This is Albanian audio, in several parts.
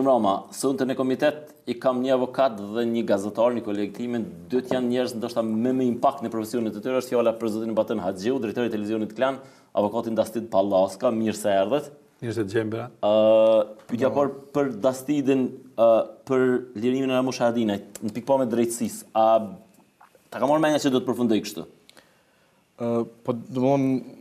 mbroma, sonte në komitet I kam një avokat dhe një gazetar, një kolegë timin, dytë janë njerëz ndoshta me impakt në profesionin e tyre, është fjala për zotin Baten Haxhiu, drejtori I televizionit Klan, avokati Dastit Pallaska, mirë se erdhët. Mirë se gjembra. Pyetja për Dastidin, për lirimin e Ramush Haradinajt, në pikpamje drejtësisë, ta ka marrë mendja që do të përfundoj kështu? Po domthonë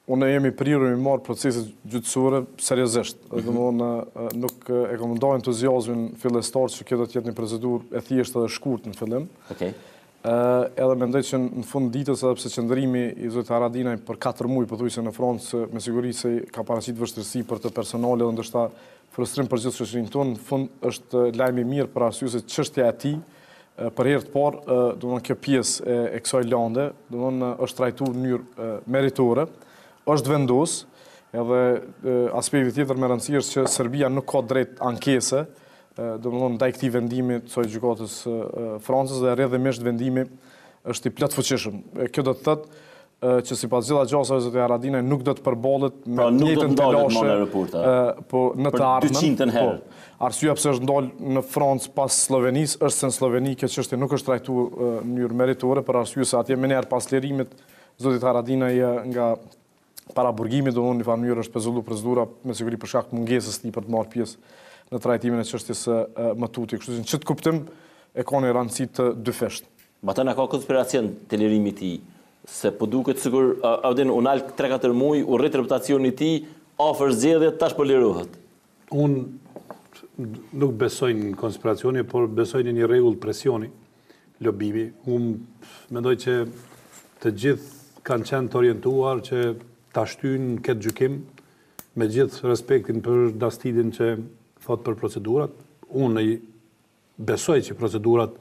unë jemi prirur mi marrë proceset gjyqësore seriozisht. Nuk e kam ndaj entuziazmin fillestar që kjo do të jetë një procedurë e thjeshtë dhe shkurt në fillim. Edhe mendoj që në fund ditës, edhe pse qëndrimi I zotit Haradinaj për 4 muaj pothuajse në Francë, me siguri se ka paraqitur vështirësi për të personale dhe ndoshta frustrim për gjithë shoqërinë tonë, në fund është lajm I mirë për arsye se çështja e tij për herë të parë, domthonë kjo pjesë e kësaj lande, domthonë është trajtuar në mënyrë meritore. Është vendos, edhe aspekti tjetër me rëndësi është që Serbia nuk ka drejt ankese, domthonë ndaj këtij vendimi të saj gjykatës Francës dhe rrjedhimisht vendimi është I plotfuqishëm. Kjo do të thotë që sipas gjitha gjasave zoti Haradinaj nuk do të përballet me njëjtën telashe po në të ardhmen. Arsyeja pse është ndalë në Francë pas Slovenisë është se në Sloveni kjo çështje nuk është trajtuar në mënyrë meritore për arsye se atje menjëherë pas lirimit zotit Haradinaj nga para burgimit, do në një mënyrë është pezullu procedura me siguri për shkak të mungesës tij për të marrë pjesë në trajtimin e çështjes së Matuti. Kështu që në çet kuptim e ka një rëndësi të dyfishtë. Batana ka konspiracion te lirimi I tij, se po duket sikur Auden unal 3-4 muaj u rrit reputacioni I tij, afër zgjedhjet tash po lirohet. Unë nuk besoj në konspiracione, por besoj në një rregull presioni, lobimi. Unë mendoj që të gjithë kanë qenë të orientuar që ta shtyjnë këtë gjykim me gjithë respektin për Dastidin që thot për procedurat. Unë besoj që procedurat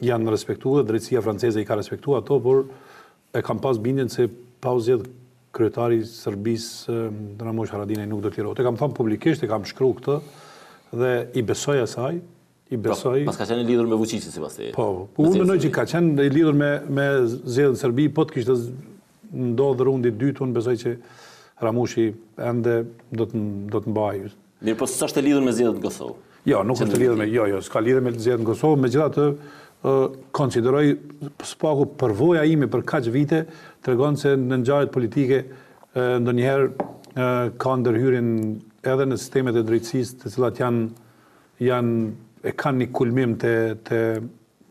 janë respektuar, drejtësia franceze I ka respektuar ato, por e kam pas bindjen se pa u zgjedh kryetari I Serbisë Ramush Haradinaj nuk do të lirohet. E kam thënë publikisht, e kam shkruar këtë dhe I besoj asaj. I besoj. Pas ka qenë lidhur me Vučićin sipas teje. Po, unë mendoj që ka qenë I lidhur me zgjedhjen e Serbi, po të kishte ndodhur rundi I dytë, unë besoj që Ramushi ende do të mbajë. Mirë, po s'është e lidhur me zgjedhjet në Kosovë. Jo, nuk është e lidhur me, s'ka lidhje me zgjedhjet në Kosovë, megjithatë konsideroj spaku përvoja ime për kaq vite tregon se në ngjarjet politike ndonjëherë ka ndërhyrjen edhe në sistemet e drejtësisë, të cilat kanë një kulmim të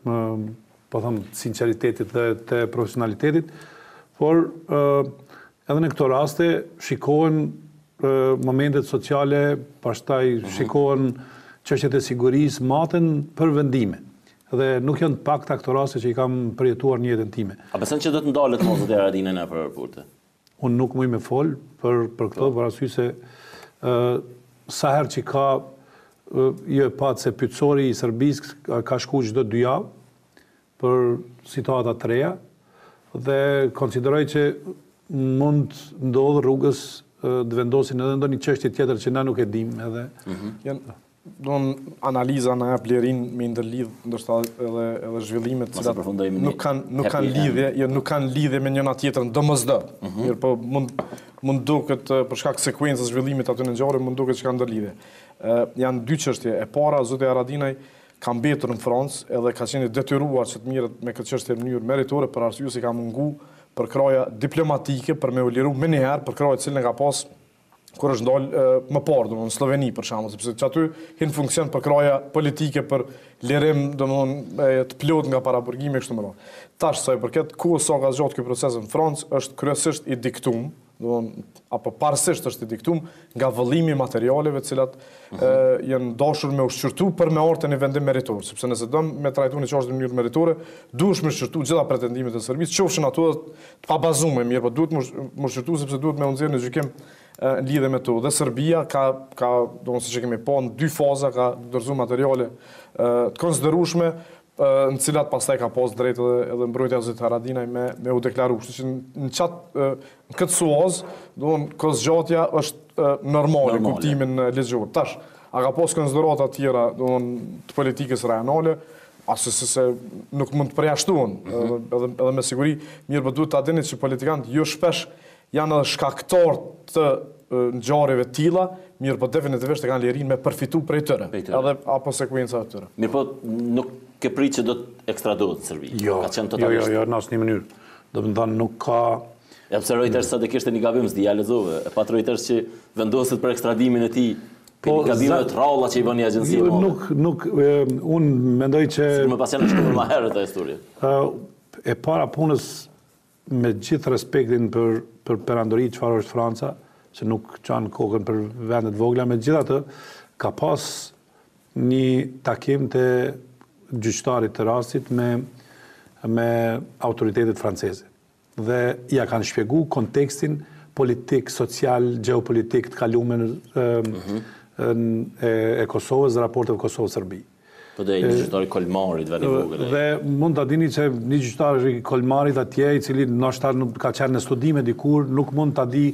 po them sinqeritetit dhe të profesionalitetit. Por edhe në këto raste shikohen momentet sociale, pastaj shikohen çështjet e sigurisë, maten për vendime. Dhe nuk janë të pakta këto raste që I kam përjetuar në jetën time. A beson që do të ndalet mos zoti Haradinaj në aeroporte? Unë nuk muj me fol për këto, për arsye se sa herë që ka jo e patë se pyetësori I Serbisë ka shkuar çdo 2 javë për situata të reja, dhe konsideroj që mund ndodhë rrugës të vendosin edhe ndonjë çështje tjetër që na nuk e dim edhe. Analiza në jap lirin me ndërlidh ndoshta edhe zhvillimet që nuk kanë lidhje me njëna tjetrën domosdë. Mirë, po mund duket për shkak sekuencës zhvillimit aty në ngjarje mund duket që kanë ndërlidhje. Janë 2 çështje. E para, zoti Haradinaj ka mbetur në Francë edhe ka qenë detyruar që të mirët me këtë çështje në mënyrë meritore për arsye se ka mungu për kraja diplomatike për me u liru më njëherë për kraja cilën e ka pas kur është ndalë më parë, domthonë në Sloveni për shembull, sepse që aty hin funksion për kraja politike për lirim domthonë të plot nga paraburgimi kështu më radhë. Tash sa I përket kohës sa ka zgjatur ky proces në Francë është kryesisht I diktum, domthonë apo parsisht është I diktum nga vëllimi I materialeve të cilat janë dashur me ushqyrtu për me ardhur në vendim meritor, sepse nëse do me trajtuar në çështje në mënyrë meritore, duhesh me ushqyrtu gjitha pretendimet e Serbisë, qofshin ato të pabazuara mirë, por duhet me ushqyrtu sepse duhet me u nxjerrë në gjykim në lidhje me to. Dhe Serbia ka domosdoshmë siç e kemi pa në 2 faza ka dorëzuar materiale të konsiderueshme në cilat pastaj ka pas drejt edhe mbrojtja e zotit Haradinaj me u deklaruar. Kështu që në këtë suaz, domthonë kozgjatja është normale në kuptimin ligjor. Tash, a ka pas konsiderata të tjera domthonë të politikës rajonale? Se nuk mund të përjashtohen, edhe me siguri, mirë po duhet ta dini që politikanët jo shpesh janë edhe shkaktar të ngjarjeve të tilla, mirë po definitivisht e kanë lirin me përfitu prej tëre, edhe apo sekuenca të tëre. Mirë po nuk ke prit që do të ekstradohet në Serbi? Jo, në asnjë mënyrë. Do të thënë nuk ka... Ja pse Reuters sa të kishte një gabim s'di ja lexove. E pat Reuters që vendoset për ekstradimin e tij. Po gabimet të rralla që i bën një agjenci e madhe. Nuk unë mendoj që më pas janë shkuar më herët ajo histori. E para punës me gjithë respektin për perandori çfarë është Franca, që nuk çan kokën për vendet vogla, megjithatë ka pas një takim të gjyqtarit të rastit me autoritetet franceze. Dhe ja kanë shpjegu kontekstin politik, social, geopolitik të kaluar e Kosovës dhe raportet Kosovë-Serbi. Po dhe një gjyqtari Kolmarit veni vogël. Dhe mund ta dini që një gjyqtar i Kolmarit atje, i cili ndoshta ka qenë në studime dikur, nuk mund ta di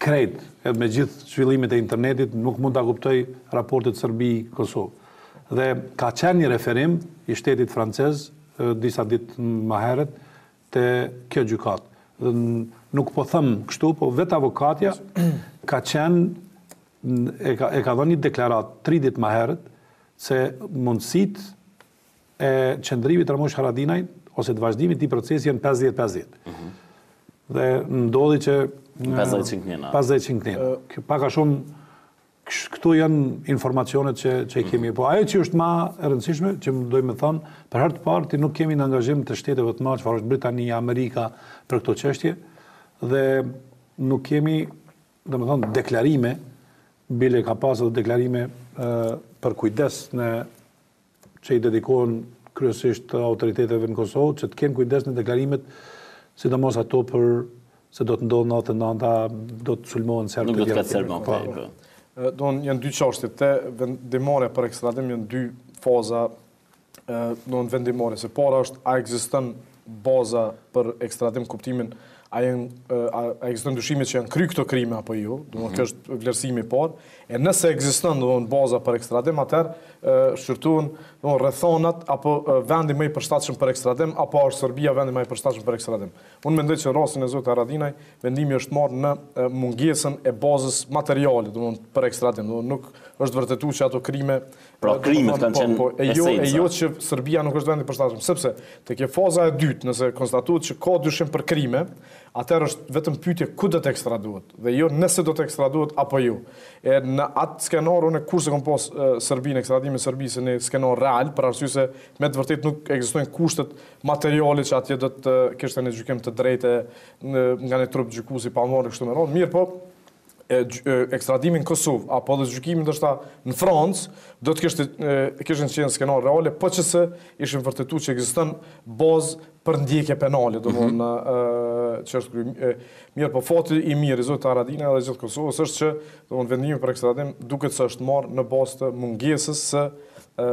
krejt, edhe me gjithë zhvillimet e internetit, nuk mund ta kuptoj raportet Serbi-Kosovë. Dhe ka qenë një referim i shtetit francez disa ditë më herët te kjo gjykatë. Dhe nuk po them kështu, po vetë avokatja ka qenë e ka dhënë një deklarat 3 ditë më herët se mundësit e qëndrimit Ramush Haradinaj ose të vazhdimit të procesi janë 50-50. Dhe ndodhi që 50-50 njëna. Pak a shumë këtu janë informacionet që i kemi. Po ajo që është ma e rëndësishme, që më dojmë thënë, për herë të parë ti nuk kemi në angazhim të shteteve të madhe, çfarë është Britania, Amerika për këto çështje, dhe nuk kemi, domethënë, deklarime, bile ka pas edhe deklarime për kujdes që i dedikohen kryesisht autoriteteve në Kosovë, që të kenë kujdes në deklarimet, sidomos ato për se do të ndodhë 99, do të sulmohen serbë. Nuk do të ketë serbë. Janë 2 çështje, te vendimore për ekstradim janë 2 faza vendimore. Se para është a ekziston baza për ekstradim, kuptimin a ekziston dyshime që janë kry këto krime apo jo, kjo është vlerësimi i parë. E nëse ekziston baza për ekstradim, atëherë shqyrtohen rrethonat apo vendi më i përshtatshëm për ekstradim, apo është Serbia vendi më i përshtatshëm për ekstradim. Unë mendoj që në rastin e zotit Haradinaj, vendimi është marrë në mungesën e bazës materiale, për ekstradim. Nuk është vërtetuar që ato krime krimet kanë qenë esenca. E jo që Serbia nuk është vendi i përshtatshëm, sepse te kjo faza e dytë, nëse konstatohet që ka dyshim për krime, atëherë është vetëm pyetje ku do të ekstradohet, dhe jo nëse do të ekstradohet apo jo. Në atë skenar, unë kurse kom pas Serbinë, ekstradimin e Serbisë në skenar real, për arsye se me të vërtetë nuk ekzistojnë kushtet materiale që atje do të kishte një gjykim të drejtë nga një trup gjykuesi pa marrë kështu me radhë. Mirë po, ekstradimin në Kosovë apo edhe gjykimin ndoshta në Francë do të kishin qenë skenar reale, po që se ishin vërtetuar që ekziston bazë për ndjekje penale, domthonë që është mirë, po fati i mirë i zotit Haradinaj dhe gjithë Kosovës është që domthonë vendimi për ekstradim duket se është marrë në bazë të mungesës së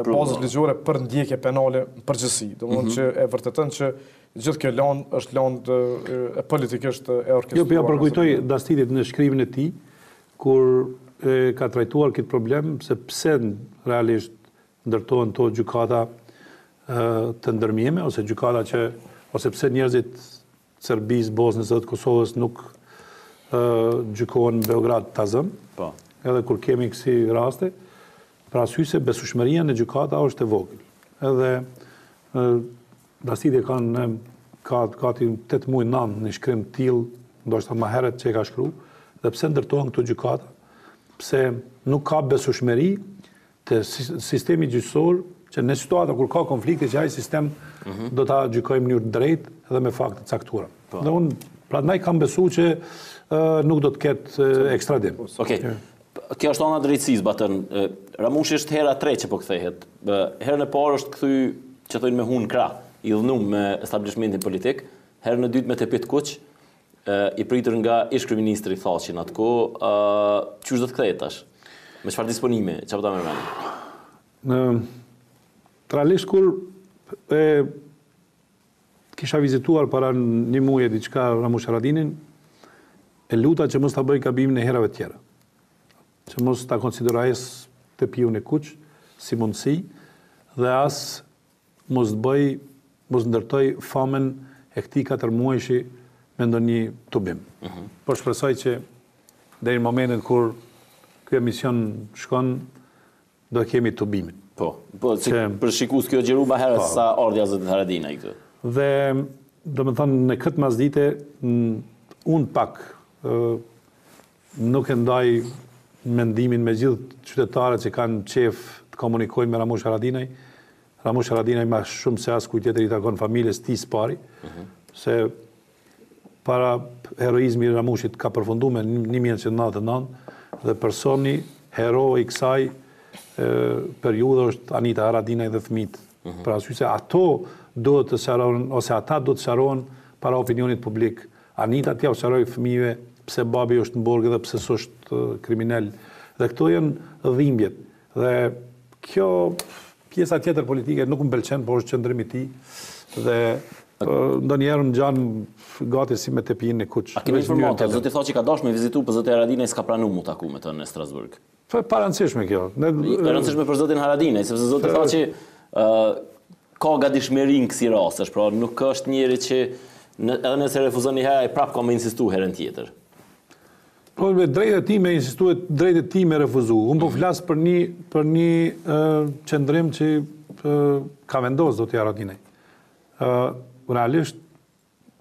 bazës ligjore për ndjekje penale përgjithësi. Domthonë që e vërteton që gjithë kjo lanë është lanë politikisht e orkestruar. Jo, përkujtoj Dastidit në shkrimin e tij, kur ka trajtuar këtë problem, se pse realisht ndërtohen to gjykata të ndërmjeme, ose pse njerëzit Serbisë, Bosnjës dhe Kosovës nuk gjykohen në Beograd Tazëm, edhe kur kemi kësi raste, pra arsye se besueshmëria në gjykata është e vogël. Edhe Dastidi ka 8 muaj 9 në shkrim të tillë, ndoshta më herët që e ka shkruar, dhe pse ndërtohen këto gjykata, pse nuk ka besueshmëri te sistemi gjyqësor, që në situata kur ka konflikte që ai sistem do ta gjykojë në mënyrë drejtë dhe me fakte të caktuara. Dhe unë prandaj kam besuar që nuk do të ketë ekstradim. Okej. Kjo është ana drejtësisë, Batën. Ramushi është hera 3 që po kthehet. Herën e parë është kthy, që thonë me hun krah, i dhënum me establishmentin politik, herën e dytë me tepit kuq, i pritur nga ish-kryeministri Thaçi në atë kohë, çu do të kthehet tash? Me çfarë disponime? Çfarë do ta merrni? Realisht kur kisha vizituar para një muaji diçka Ramush Haradinin, e luta që mos ta bëj gabimin e herave tjera. Që mos ta konsideroj të piun e kuq si mundësi dhe as mos ndërtoj famën e këtij 4 muajshi me ndonjë tubim. Po shpresoj që deri në momentin kur ky emision shkon, do kemi tubimin. Po, për shikues kjo gjeru më herët sa ardhja Zotit Haradinaj këtë. Dhe, do me thonë, në këtë masdite, unë pak nuk e ndaj mendimin me gjithë qytetarët që kanë qef të komunikojnë me Ramush Haradinaj. Ramush Haradinaj ma shumë se as kujt tjetër i takon familjes ti s'pari, se para heroizmi i Ramushit ka përfundu me 1999 dhe personi hero i kësaj periudhë është Anita Haradinaj dhe fëmijët. Për arsye se ato duhet të sqarohen ose ata duhet të sqarohen para opinionit publik. Anita t'ia sqaroi fëmijëve pse babi është në burg dhe pse s'është kriminal. Dhe këto janë dhimbjet. Dhe kjo pjesa tjetër politike nuk më pëlqen, por është qëndrimi i tij. Dhe ndonjëherë më gjan gati si me tepijin e kuç. A kemi informata, zoti thotë që ka dashur me vizitu, por zoti Haradinaj s'ka pranuar mu taku me të në Strasburg. Po e parancishme kjo. E rëndësishme për zotin Haradinaj, sepse zoti thotë që ka gatishmëri në kësi rastesh, pra nuk është njëri që edhe nëse refuzon një herë, ai prapë ka me insistu herën tjetër. Po drejtë e tij me insistu, drejtë e tij me refuzu. Unë po flas për një qendrim që ka vendosur zoti Haradinaj. Realisht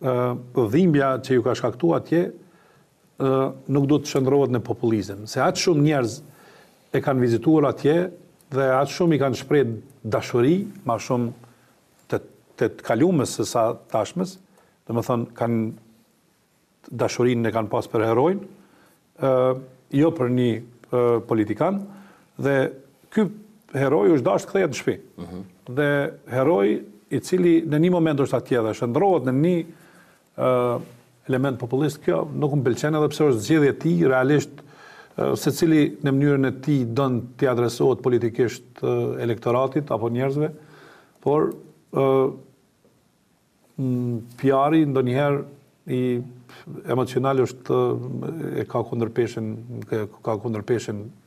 dhimbja që ju ka shkaktuar atje nuk do të shndrohet në populizëm, se aq shumë njerëz e kanë vizituar atje dhe aq shumë i kanë shpreh dashuri, ma shumë të kaluamës se sa tashmës, domethënë kanë dashurinë e kanë pas për herojin, jo për një politikan, dhe ky heroj është dashur të kthehet në shtëpi. Dhe heroj i cili në një moment është atje dhe shndrohet në një element populist, kjo nuk më pëlqen edhe pse është zgjedhja e tij, realisht secili në mënyrën e tij don të adresohet politikisht elektoratit apo njerëzve, por PR-i ndonjëherë i emocional është e ka kundërpeshën.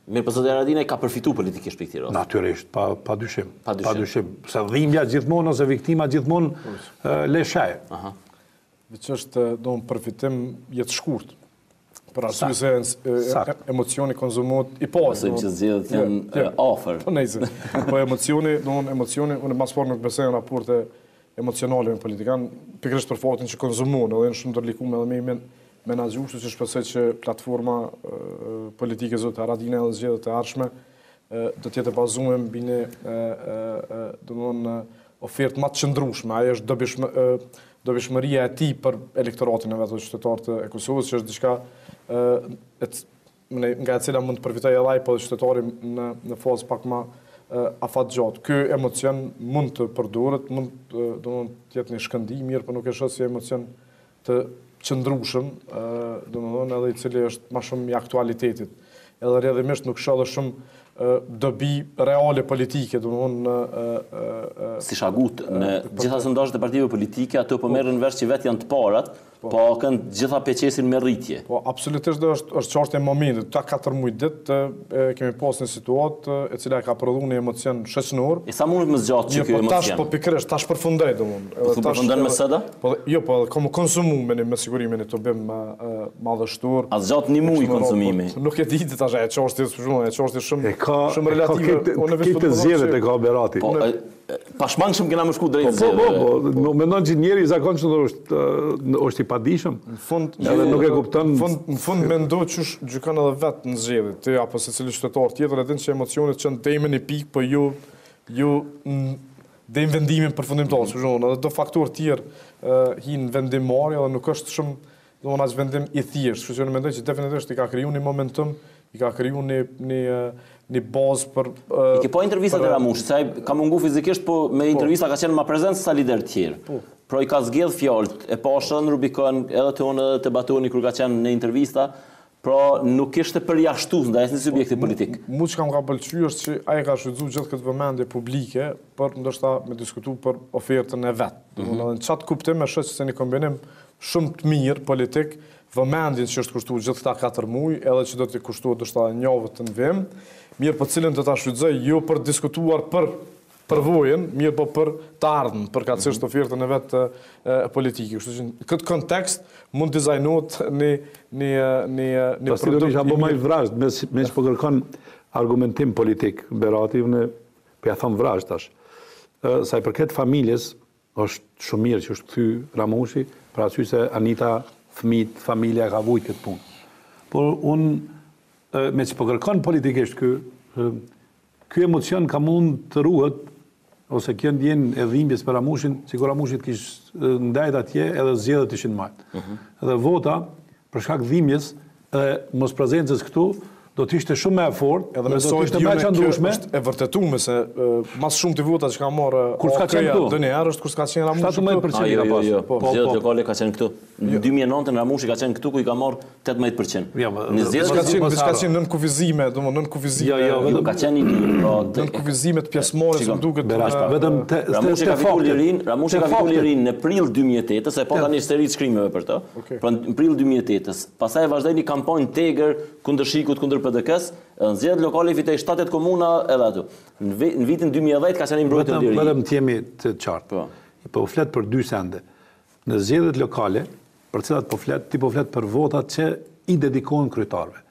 Mirë, po zoti Haradinaj ka përfituar politikisht për këtë rast. Natyrisht, pa dyshim. Se dhimbja gjithmonë ose viktima gjithmonë le shaj. Veç është do në përfitim jetë shkurt. Për arsye se emocioni konsumohet i parë. Besojmë që zgjedhjet janë afër. Po nejse. Po emocioni, unë mas por nuk besoj në raporte emocionale me politikan, pikërisht për faktin që konsumohen, edhe në shumë ndërlikuar edhe me menaxhues, që shpresoj që platforma politike zotë Haradinaj dhe zgjedhjet e ardhshme do të jetë e bazuar mbi një ofertë më të qëndrueshme. Ajo është dobishmëria e tij për elektoratin e vetë qytetarët e Kosovës, që është diçka nga e cila mund të përfitojë edhe ai, po qytetari në fazë pak më afatgjatë. Ky emocion mund të përdoret, mund të jetë një shkëndij mirë, por nuk e shoh si emocion të qëndrueshëm, domethënë edhe i cili është më shumë i aktualitetit. Edhe rrjedhimisht nuk shoh edhe shumë dobi reale politike, domethënë si shagut në gjitha sondazhet e partive politike, ato po merren vesh që vetë janë të parat, po kanë gjitha peqesin me rritje. Po absolutisht është çështje e momentit. Ta 4 muaj ditë kemi pasur një situatë e cila ka prodhuar një emocion shoqëror. E sa mund të më zgjatë ky emocion? Tash po pikërisht tash përfundoi domethënë. Edhe tash përfundon me sada? Po jo, po komo konsumuar me sigurimin e të bëm madhështor. A zgjat një muaj konsumimi? Nuk e di tash, e çështje shumë relative. Unë vetë të zgjedhjet e ka Berati. Pashmangshëm kena më shku drejt zgjedhjeve. Po, mendon që njeri i zakonshëm është i padijshëm. Në fund edhe nuk e kupton. Në fund mendoj që gjykon edhe vetë në zgjedhje. Ti apo secili qytetar tjetër e din që emocionet që ndejmen i pikë, po ju dhe në vendimin përfundimtar, për shembull, edhe do faktorë tjerë hin vendimmarrje dhe nuk është shumë domethënë as vendim i thjeshtë. Kështu që unë mendoj që definitivisht i ka krijuar një momentum, i ka krijuar një bazë për I ke po intervistat e Ramushit, se ai ka mungu fizikisht, po me intervista ka qenë më prezent se sa lider të tjerë. Pra i ka zgjedh fjalët, e pashën Rubikon, edhe të unë edhe të Batoni kur ka qenë në intervista, pra nuk ishte përjashtues ndaj asnjë subjekti politik. Mu që kam ka pëlqyer është që ai ka shfrytzuar gjithë këtë vëmendje publike për ndoshta me diskutu për ofertën e vet. Domethënë në çat kuptim e shoh se një kombinim shumë të mirë politik, vëmendjen që është kushtuar gjithë këta 4 muaj, edhe që do të kushtuar ndoshta një javë të vim, mirë po cilën do ta shfrytëzoj jo për diskutuar për përvojën, mirë po për të ardhën, për ka cështë ofertën e vetë politiki. Kështu që në këtë kontekst mund të dizajnohet një produkt. Pasë apo maj vrajt, me që po kërkon argumentim politik, Berati, unë për ja thonë vrajt tash. Sa i përket familjes, është shumë mirë që është këthy Ramushi, pra që se Anita, fëmijët, familja ka vujtë këtë punë. Por unë, me që po kërkon politikisht ky emocion ka mund të ruhet, ose kjo ndjen e dhimbjes për Ramushin, sikur Ramushit kishë ndajt atje edhe zgjedhjet ishin marrë. Edhe vota, për shkak dhimbjes edhe mos prezencës këtu, do të ishte shumë me efort, edhe me sojt june kjo është e vërtetume se mas shumë të votat që ka marrë OK-ja dënjerë është kur s'ka qenë Ramushi këtu. 17% ka pas. Zgjedhjet lokale ka qenë këtu. Në 2009 Ramushi ka qenë këtu ku i ka marrë 18%. Në zgjedhjet ka qenë nën kufizime, domethënë nën kufizime. Ka qenë nën kufizime të pjesëmarrjes më duket. Vetëm Ramushi ka fitur lirin në prill 2008, se po tani seri shkrimeve për të. Pra në prill 2008, pastaj vazhdoi një kampanjë tegër kundër Shikut, kundër PD-s, në zgjedhjet lokale fitoi 7 komuna edhe aty. Në vitin 2010 ka qenë mbrojtje liri. Vetëm të jemi të qartë. Po flet për 2 sende. Në zgjedhjet lokale, për cilat po flet, ti po flet për votat që i dedikohen kryetarëve.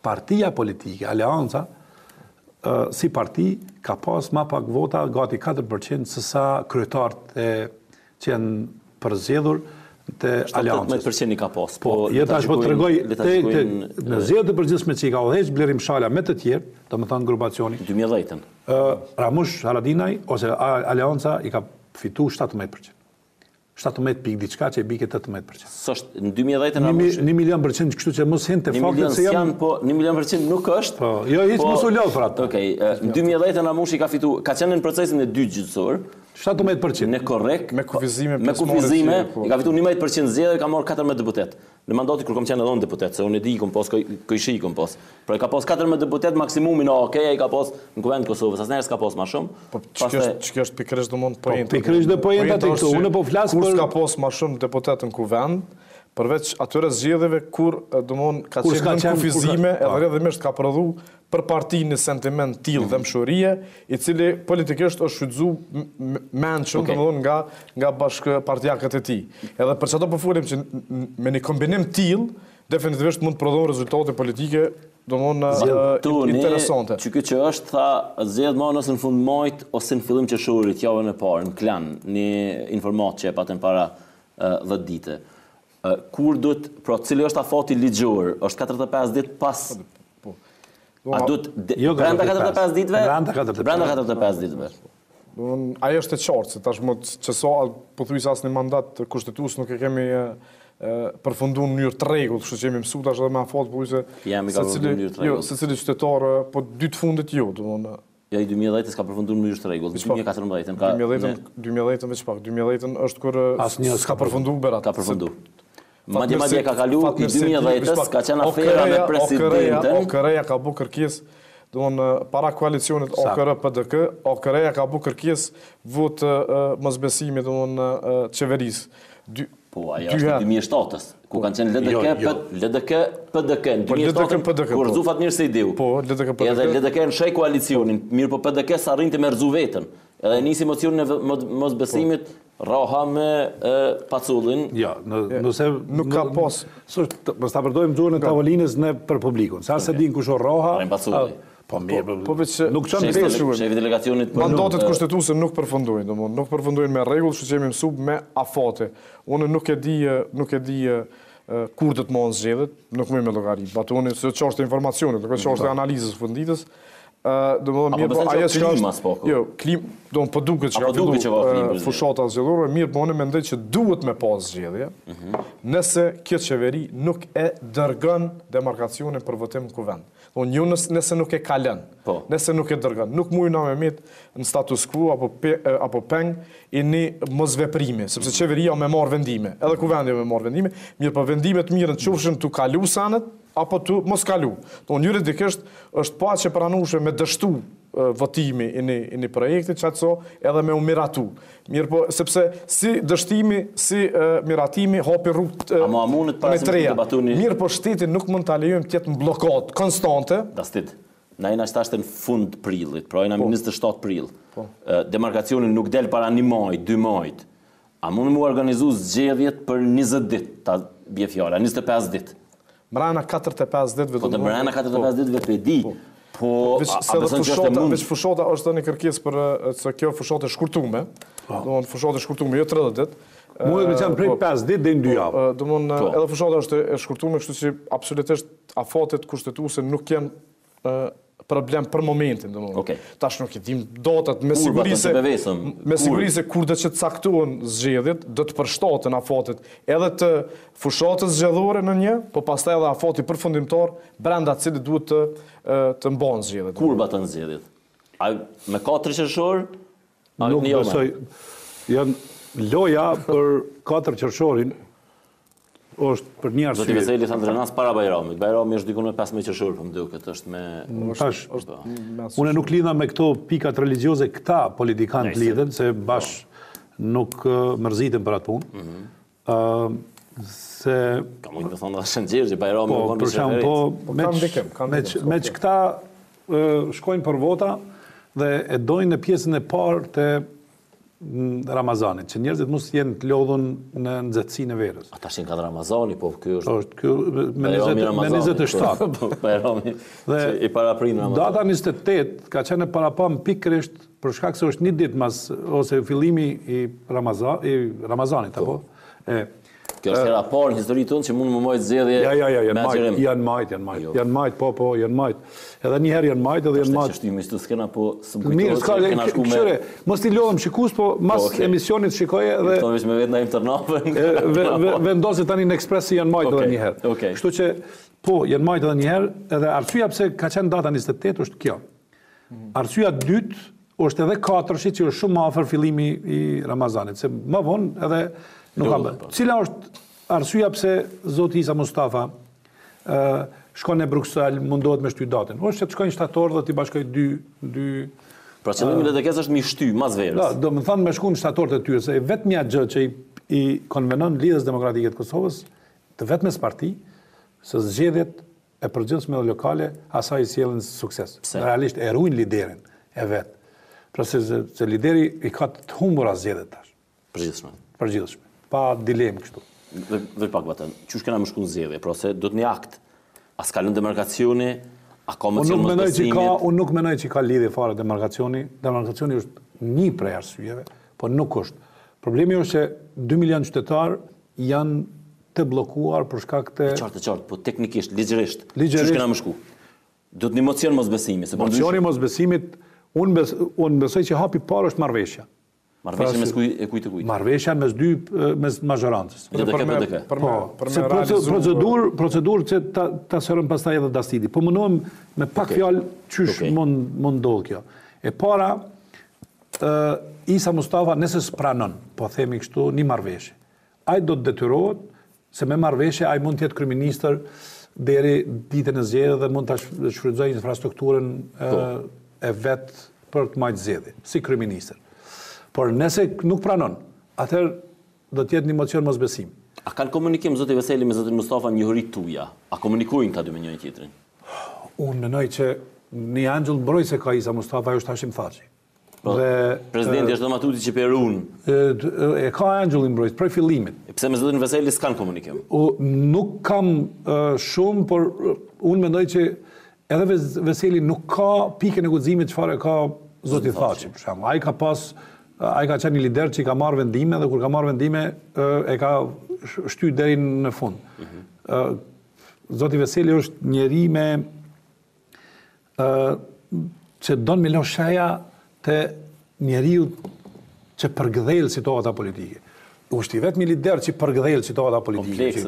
Partia politike, Aleanca, si parti, ka pas ma pak vota, gati 4% se sa kryetarët që janë përzgjedhur të Aleancës. 18% i ka pas. Po, tash po të regoj, në zgjedhjet e përgjithshme që i ka udhëheq Blerim Shala me të tjerë, domethënë grupacioni. 2010-ën. Ramush Haradinaj ose Aleanca i ka fitu 17%. 17 pikë diçka që i bike 18%. S'është në 2010-ën Ramush 1.000.000%, kështu që mos hinte faktet se janë po 1.000.000% nuk është. Po, jo hiç mos u lodh për atë. Okej, në 2010-ën Ramushi ka fitu, ka qenë në procesin e dytë gjyqësor. 17%. Në korrekt, me kufizime, i ka fitu 11% zgjedhje, ka marrë 14 deputet. Në mandati kur kam qenë edhe unë deputet, se unë e di kom pas, këjshi kom pas. Pra i ka pas 14 deputet maksimumin OK-ja i ka pas në kuvend Kosovës, asnjëherë s'ka pas më shumë. Po ç'kjo është pikërisht domon pointa. Pikërisht do pointa te këtu, unë po flas kur s'ka pas më shumë deputet në kuvend, përveç atyre zgjedhjeve kur domon ka qenë në kufizime, edhe rrjedhimisht ka prodhu për partinë sentiment tillë dhe mshurie, i cili politikisht është shfrytzuar mendshëm domthon nga bashkëpartiakët e tij. Edhe për çdo po folim që me një kombinim tillë definitivisht mund të prodhon rezultate politike domthon interesante. Që është tha zgjedh më ose në fund muajit ose në fillim qershorit javën e parë në Klan, një informat që e patën para 10 ditë. Kur duhet, pra cili është afati ligjor, është 45 ditë pas. A duhet brenda 45 ditëve? Brenda 45 ditëve. Ajo është e qartë, se tash më që sa pothuajse asnjë mandat kushtetues nuk e kemi përfunduar në mënyrë të rregullt, kështu që jemi mësuar tash edhe me afat pothuajse secili qytetar po 2 të fundit jo, domthonë. Ja i 2010-s ka përfunduar në mënyrë të rregullt, 2014-ën ka 2010-ën veç pak, 2010-ën është kur s'ka përfunduar berat. Ka përfunduar. Madje ka kalu i 2010-s, ka qenë afera me presidentin. OKR-ja ka bu kërkesë, domthonë para koalicionit OKR-PDK, OKR-ja ka bu kërkesë votë mosbesimi domthonë qeverisë. Po, ajo është 2007-s, ku kanë qenë LDK-PDK në 2007-ën, kur rëzu Fatmir Sejdiu. Po, LDK-PDK. Edhe LDK në shej koalicionin, mirë po PDK s'arrinte me rëzu vetën. Edhe nisi mocionin e mosbesimit, raha me Pacullin. Ja, nëse nuk ka pas. Mos ta përdojmë gjuhën e tavolinës për publikun. Sa se din kush o raha. Po mirë, nuk çon shefi delegacionit për mandatet kushtetuese nuk përfundojnë, domthonë, nuk përfundojnë me rregull, kështu që jemi mësuar me afate. Unë nuk e di kur do të mohon zgjedhjet, nuk më me llogarit. Batoni se çështë informacionit, nuk është çështë analizës funditës. Domthonë mirë, po ajo që është jo, domthonë po duket që ka filluar fushata zgjedhore, mirë, po unë mendoj që duhet me pas zgjedhje. Nëse kjo qeveri nuk e dërgon demarkacionin për votim në kuvend. Unë nëse nuk e kalën, nëse nuk e dërgon, nuk mujna me mit në status quo apo peng i një mosveprimi, sepse qeveria me marrë vendime, edhe kuvendi me marrë vendime, mirë po vendimet mirën të qofshin të kalu sanet, apo të mos kalu. Juridikisht është pa që pranueshme me dështu votimi i një projekti, qatëso edhe me u miratu. Mirë po, sepse si dështimi, si miratimi, hapi rrugë me treja. Mirë po, shteti nuk mund të alejojmë tjetë në blokat konstante. na jena qëtashtë në fund prillit, pra jena 27 prill. Demarkacionin nuk del para 1 muaj, 2 muajt. A mund mu organizu zgjedhjet për 20 dit, ta bje fjala, 25 dit? Mrena 45 ditëve. Po të mrena 45 ditëve të di. Po, veç fushata është një kërkesë për se kjo fushatë e shkurtume. Do të fushatë e shkurtume, jo 30 ditë. Mund të qenë prej 5 ditë deri në 2 javë. Do mund edhe fushata është e shkurtume, kështu që absolutisht afatet kushtetuese nuk janë problem për momentin, domethënë. Tash nuk e dim datat me siguri se kur do të caktohen zgjedhjet, do të përshtaten afatet edhe të fushatës zgjedhore në një, po pastaj edhe afati përfundimtar brenda të cilit duhet të mbahen zgjedhjet. Kur batan zgjedhjet? Me 4 qershor? Nuk besoj. Janë loja për 4 qershorin është për një arsye. Zoti Veseli thanë Drenas para Bajramit. Bajrami është diku në 15 qershor, po më duket është me Unë nuk lidha me këto pikat religjioze, këta politikanë lidhen se bash nuk mërziten për atë punë. Se ka mund të thonë dashin Xherxhi Bajrami po për shemb po me këta shkojnë për vota dhe e dojnë në pjesën e parë të Ramazanit, që njerëzit mos jenë të lodhun në nxehtësinë e verës. Ata shin ka Ramazani, po ky është me 27. Bajrami i paraprin Ramazanit. Data 28 ka qenë parapam pikërisht për shkak se është një ditë mas ose fillimi i Ramazanit apo. Kjo është hera parë në historinë tonë që mund më mojtë zgjedhje me agjerim. Janë majt. Edhe një herë janë majt, edhe janë majt. Është shtymi shtu skena, po së më kujtohet se kena shku me... Këshire, mos t'i lodhëm shikus, po mas emisionit shikoje edhe... Këto veç me vetë na im tërnafën. Vendosit tani në ekspres si janë majt edhe një herë. Kështu që, po, janë majt edhe një herë, edhe arsyeja pse ka qenë data 28 është kjo. Arsyeja dytë është edhe 4-shi që është shumë afër fillimi i Ramazanit, se më vonë edhe nuk kam bërë. Cila është arsyeja pse Zoti Isa Mustafa shkon në Bruksel, mundohet me shty datën? Është që të shkojnë shtator dhe t'i bashkoj dy... Pra qëllimi letekes është mi shty, mas verës. Da, do më thanë me shku në shtator të tyre, se vetëmja gjë që i konvenon Lidhës Demokratike të Kosovës, të vetmes parti, se zgjedhjet e përgjithshme dhe lokale, asaj sjellin sukses. Realisht e ruajnë liderin e vet. Pra se lideri i ka të humbura zgjedhjet tash. Përgjithshme. Pa dilemë kështu. Dhe pak batën, qysh kena më shku në zgjedhje, pra se do të një akt, a s'ka lënë demarkacioni, a ka mocion mos besimit? Unë nuk menoj që ka lidhje fare demarkacioni. Demarkacioni është një prej arsyeve, po nuk është. Problemi është që 2 milion qytetar janë të blokuar për shkak të... Qartë, po teknikisht, ligjërisht, qysh kena më shku? Do të një mocion mos besimit. Mocioni mos besimit, unë besoj që hapi parë është marrëveshja. Marrëveshja mes kujt të kujt? Marrëveshja mes mazhorancës. PDK. Procedurë që ta sërëm pastaj edhe Dastidi. Po mundohem me pak fjalë qysh mund ndodh kjo. E para, Isa Mustafa nëse s'pranon, po themi kështu, një marrëveshje. Ai do të detyrohet se me marrëveshje ai mund të jetë kryeministër deri ditën e zgjedhjeve dhe mund ta shfrytëzojë infrastrukturën e vet për të marrë zgjedhje si kryeministër. Por nëse nuk pranon, atëherë do të jetë një mocion mosbesim. A kanë komunikim zoti Veseli me zotin Mustafa njohuri tuja? A komunikojnë ta dy me njëri tjetrin? Unë mendoj që një angjëll mbrojtëse ka Isa Mustafa është Hashim Thaçi. Presidenti është domatuti që Perun. E ka angjëllin mbrojtës prej fillimit. Pse me zotin Veseli s'kan komunikim? Nuk kam shumë, por unë mendoj që edhe Veseli nuk ka pikën e guximit çfarë ka zoti Thaçi, për shembull. Ai ka qenë një lider që i ka marrë vendime dhe kur ka marrë vendime e ka shtyr deri në fund. Zoti Veseli është njeri me që don me lë shaja te njeriu që përgdhel situata politike. Është i vetmi lider që përgdhel situata politike.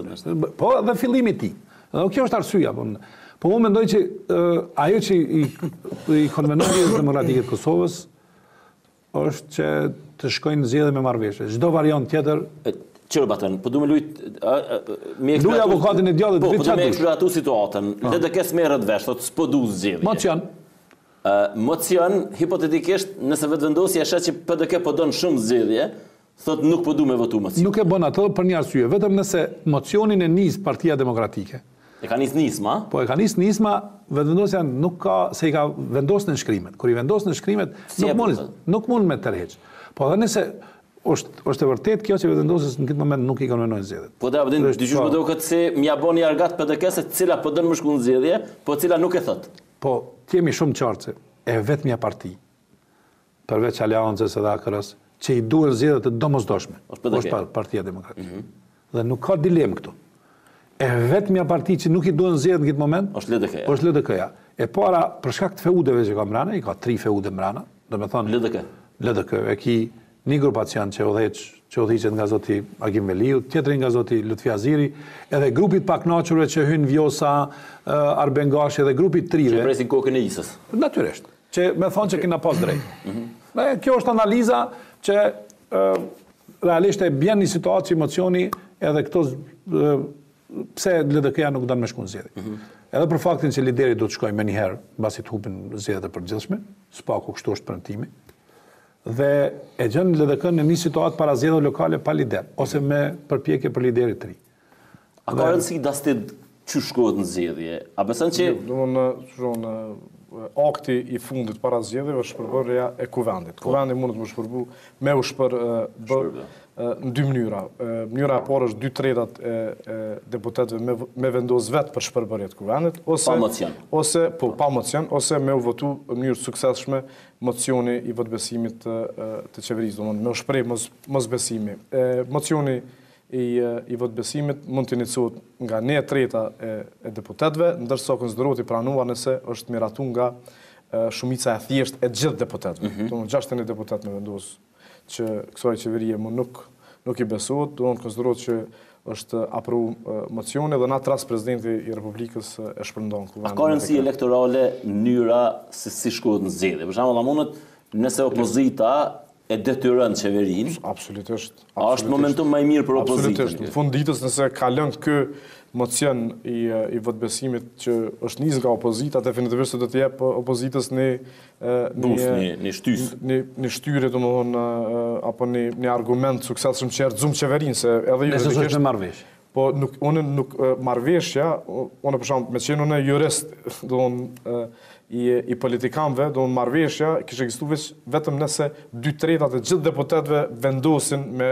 Po dhe fillimi i tij. Dhe kjo është arsyeja, po unë mendoj që ajo që i konvenon Lidhës Demokratike të Kosovës është që të shkojnë zgjedhje me marrëveshje. Çdo variant tjetër Qërë batën, po du me lujt... Luj avokatin e djallit, po du me eksploatu situatën. LDK merret vesh, thot s'po du zgjedhje. Mocion. Mocion, hipotetikisht, nëse vetë vendosja shet që PDK po don shumë zgjedhje, thot nuk po du me votu mocion. Nuk e bën atë për një arsye, vetëm nëse mocionin e nis Partia Demokratike E ka nisë nisma? Po, e ka nisë nisma, vendosja nuk ka, se i ka vendosë në nshkrimet. Kur i vendosë në nshkrimet, nuk mund me tërheq. Po, dhe nëse është e vërtet kjo që vendosës në këtë moment nuk i konvenojnë zgjedhjet. Po, da, përdin, dyqysh më do këtë se mja bo një argat PDK-se cila po dënë më shku në zgjedhje, po cila nuk e thot. Po, t'jemi shumë qartë se e vetëmja parti, përveç Aleancës edhe AKR-s, që i duhen zgjedhjet të domosdoshme, është Partia Demokratike. Dhe nuk ka dilem këtu. E vetëmja parti që nuk i duhen zgjedhjet në këtë moment, është LDK-ja. E para, për shkak të feudeve që ka mbrana, i ka 3 feude mbrana, do me thonë LDK, e ki një grupacion që udhiqet nga zoti Agim Veliu, tjetërin nga zoti Lutfi Aziri, edhe grupit paknaqurve që hynë Vjosa, Arbengashi edhe grupit trive. Që presin kokën e isës. Natyresht, që me thonë që kina pas drejt. Kjo është analiza që realisht e bjen një situatë që emocioni edhe këto pse LDK-ja nuk do të më shkon zgjedhje. Edhe për faktin që lideri do të shkojë më njëherë mbasi të hupin zgjedhjet e përgjithshme, spaku kështu është premtimi. Dhe e gjën LDK në një situatë para zgjedhjeve lokale pa lider ose me përpjekje për liderit të ri. A ka rëndësi dastit që shkohet në zgjedhje? A beson që akti i fundit para zgjedhjeve është shpërbërja e kuvendit. Kuvendi mund të më shpërbu me u shpërbë në 2 mënyra. Mënyra e parë është 2/3 e deputetëve me vendos vetë për shpërbërje të kuvendit, pa mocion. Pa mocion, ose me u votu në mënyrë suksesshme mocioni i votbesimit të qeverisë, domethënë me u shpreh mosbesimi. Mocioni i votbesimit mund të iniciohet nga 1/3 e deputetëve, ndërsa konsiderohet i pranuar nëse është miratuar nga shumica e thjeshtë e gjithë deputetëve. Domethënë 61 deputet me vendos që kësaj qeverie më nuk i besohet, do të konsiderohet që është aprovu mocioni dhe në atë rast presidenti i Republikës e shpërndon kuvendin. A ka rëndësi elektorale mënyra se si shkohet në zgjedhje? Për shembull, mundet nëse opozita e detyron qeverinë. Absolutisht. A është momentum më i mirë për opozitën? Absolutisht. Në fund ditës nëse ka lënë ky mocion i votbesimit që është nis nga opozita, definitivisht do të jep opozitës një shtyre, domethënë apo një argument suksesshëm që erzuam qeverinë se edhe ju është me marrëveshje. Po unë nuk marrëveshja, unë për shembull, me qenë unë jurist, domethënë i politikanëve, domethënë marrëveshja kishte ekzistuar vetëm nëse 2/3 e gjithë deputetëve vendosin me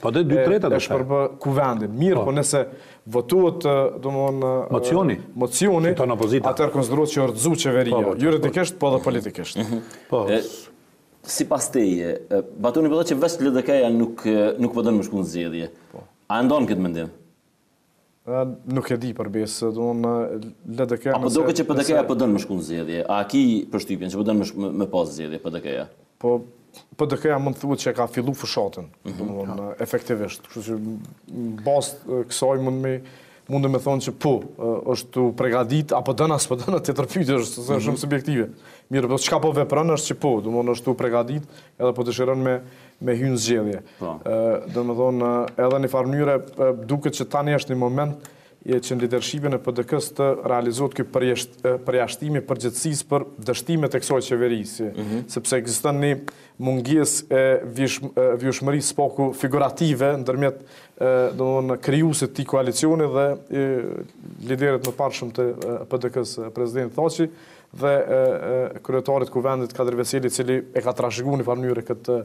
po 2/3 e shpërbë kuvendin. Mirë, po nëse votohet domethënë mocioni, atëherë konsiderohet që urdhëzu qeveria, juridikisht po edhe politikisht. Po. Sipas teje, Batuni po thotë që vetë LDK-ja nuk po don më shku në zgjedhje. A ndon këtë mendim? Nuk e di për besë, LDK-ja... Apo duket që PDK-ja po don më shku në zgjedhje? A ki përshtypjen që po don më pas zgjedhje PDK-ja? Po PDK-ja mund të thuhet që ka fillu fushatën, efektivisht. Kështu që bazë kësaj mund me thonë që po, është të pregadit, apo dëna, s'po dëna, të tërpyjtë është shumë subjektive. Mirë, po çka po vepron është që po, është të pregadit, edhe po dëshiron me hynë zgjedhje. Domethënë, edhe në farë mënyre duket që tani është një moment që në lidershipin e PDK-s të realizohet ky përjashtimi përgjithësisë për dështimet e kësaj qeverisë, sepse ekziston një mungesë e vjushmërisë paku figurative ndërmjet domethënë krijuesit të koalicioni dhe liderët më parshëm të PDK-s, presidenti Thaçi dhe kryetarit kuvendit Kadri Veseli, i cili e ka trashëguar në farë mënyrë këtë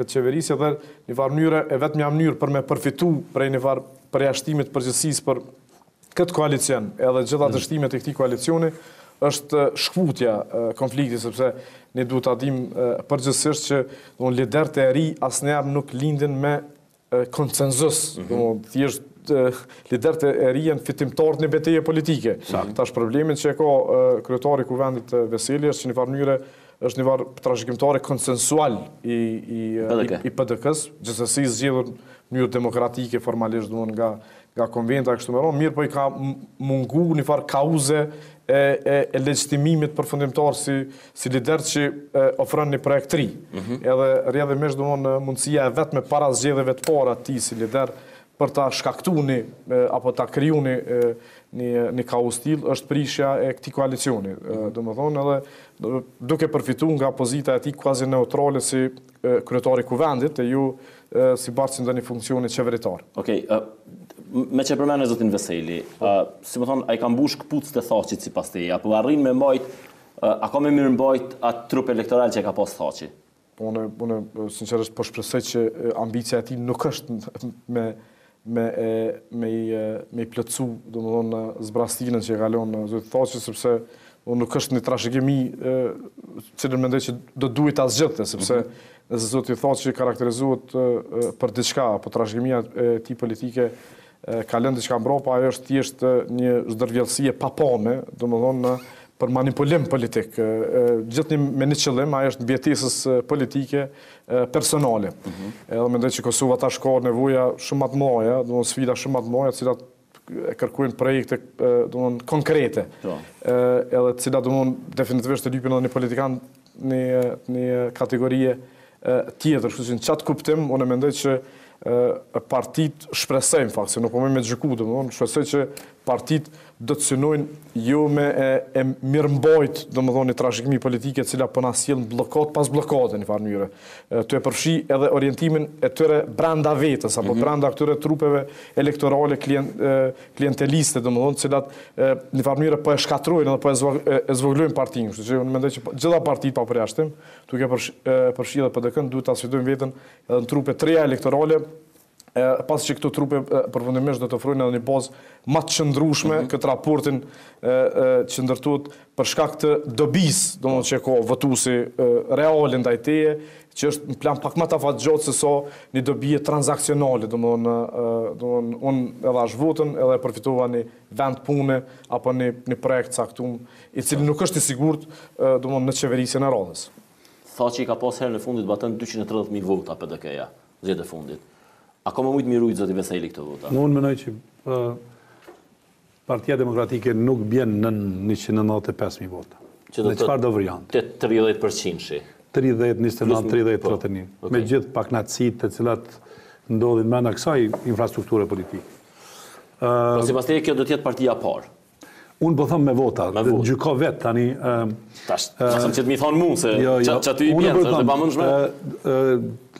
qeverisje dhe në farë mënyrë e vetmja mënyrë për me përfitu prej një farë përjashtimit përgjithësisë për këtë koalicion, edhe gjitha dështimet e këtij koalicioni, është shkputja konflikti, sepse ne duhet ta dimë përgjithsisht që liderët e ri asnjëherë nuk lindin me konsenzus, thjesht liderët e ri janë fitimtarë në betejë politike. Tash problemin që ka kryetari i kuvendit Veseli është që në farë mënyrë është një farë trashëgimtare konsensual i PDK-s, gjithsesi zgjedhur në mënyrë demokratike formalisht nga konventa kështu me radhë, mirë po i ka mungu një farë kauze e legjitimimit përfundimtar si lider që ofron një projekt të ri. Edhe rrjedhimisht mundësia e vetme para zgjedhjeve të para ti si lider për ta shkaktuni apo ta krijuni një kaos stil është prishja e këtij koalicioni. Domethënë edhe duke përfituar nga pozita e tij quasi neutrale si kryetari i kuvendit e ju si barë si ndonjë funksioni qeveritar. Okej, me që përmene zotin Veseli, si më thonë, a i ka mbush këpuc të Thaqit si pas teje, apo arrin me mbajt, a ka me mirë mbajt atë trup elektoral që e ka pas Thaqi? Unë sinqerisht po shpresoj që ambicia e tij nuk është me i plotsu, domethënë zbrastinën që e kalon zoti Thaqi, sepse unë nuk është një trashëgimi cilën mendoj që do duhet ta zgjidhte, sepse nëse zoti Thaqi karakterizohet për diçka, apo trashëgimia e tij politike ka lënë diçka mbrapa, ajo është thjesht një zdërvjellësi e papame, domethënë për manipulim politik. Gjithë me një qëllim, ajo është mbjetesës politike personale. Edhe mendoj që Kosova tash ka nevoja shumë më të mëdha, domethënë sfida shumë më të mëdha, të cilat e kërkojnë projekte domethënë konkrete. Edhe të cilat domethënë definitivisht të lypin edhe një politikan në kategorie tjetër, kështu që në çat kuptim unë mendoj që partit shpresojnë fakt, se nuk po me gjyku, domethënë shpresoj që partit do të synojnë jo me e mirëmbajt, domethënë një trashëgimi politike e cila po na sjell bllokat pas bllokate në farë mënyrë. Të e përfshi edhe orientimin e tyre brenda vetes apo brenda këtyre trupeve elektorale klienteliste, domethënë, të cilat në farë mënyrë po e shkatrojnë edhe po e zvogëlojnë partinë. Kështu që unë mendoj që gjitha partitë pa përjashtim, duke përfshi edhe PDK-n, duhet ta sfidojnë veten edhe në trupe të reja elektorale, pas që këto trupe përfundimisht do të ofrojnë edhe një bazë më të qëndrueshme këtë raportin që ndërtohet për shkak të dobisë, domethënë që ka votuesi reale ndaj teje, që është në plan pak më të afatgjatë se sa një dobi transaksionale, domethënë unë edhe as votën edhe përfitova një vend pune apo një projekt caktuar, i cili nuk është i sigurt domethënë në qeverisjen e radhës. Thaqi ka pas herë në fundit batën 230.000 vota PDK-ja, zgjedhjet e fundit. A ka më mujtë mirujt zoti Veseli këto vota? Unë mendoj që Partia Demokratike nuk bjen në 195.000 vota. Në çfarë do variante? 30% shi. 30, 29, 30, 31. Me gjithë paknatësitë të cilat ndodhin brenda kësaj infrastrukture politike. Sipas teje kjo do të jetë partia e parë. Unë po them me vota, gjyko vet tani. Tash, që të më thonë mua se çaty i bën, është e pamundshme.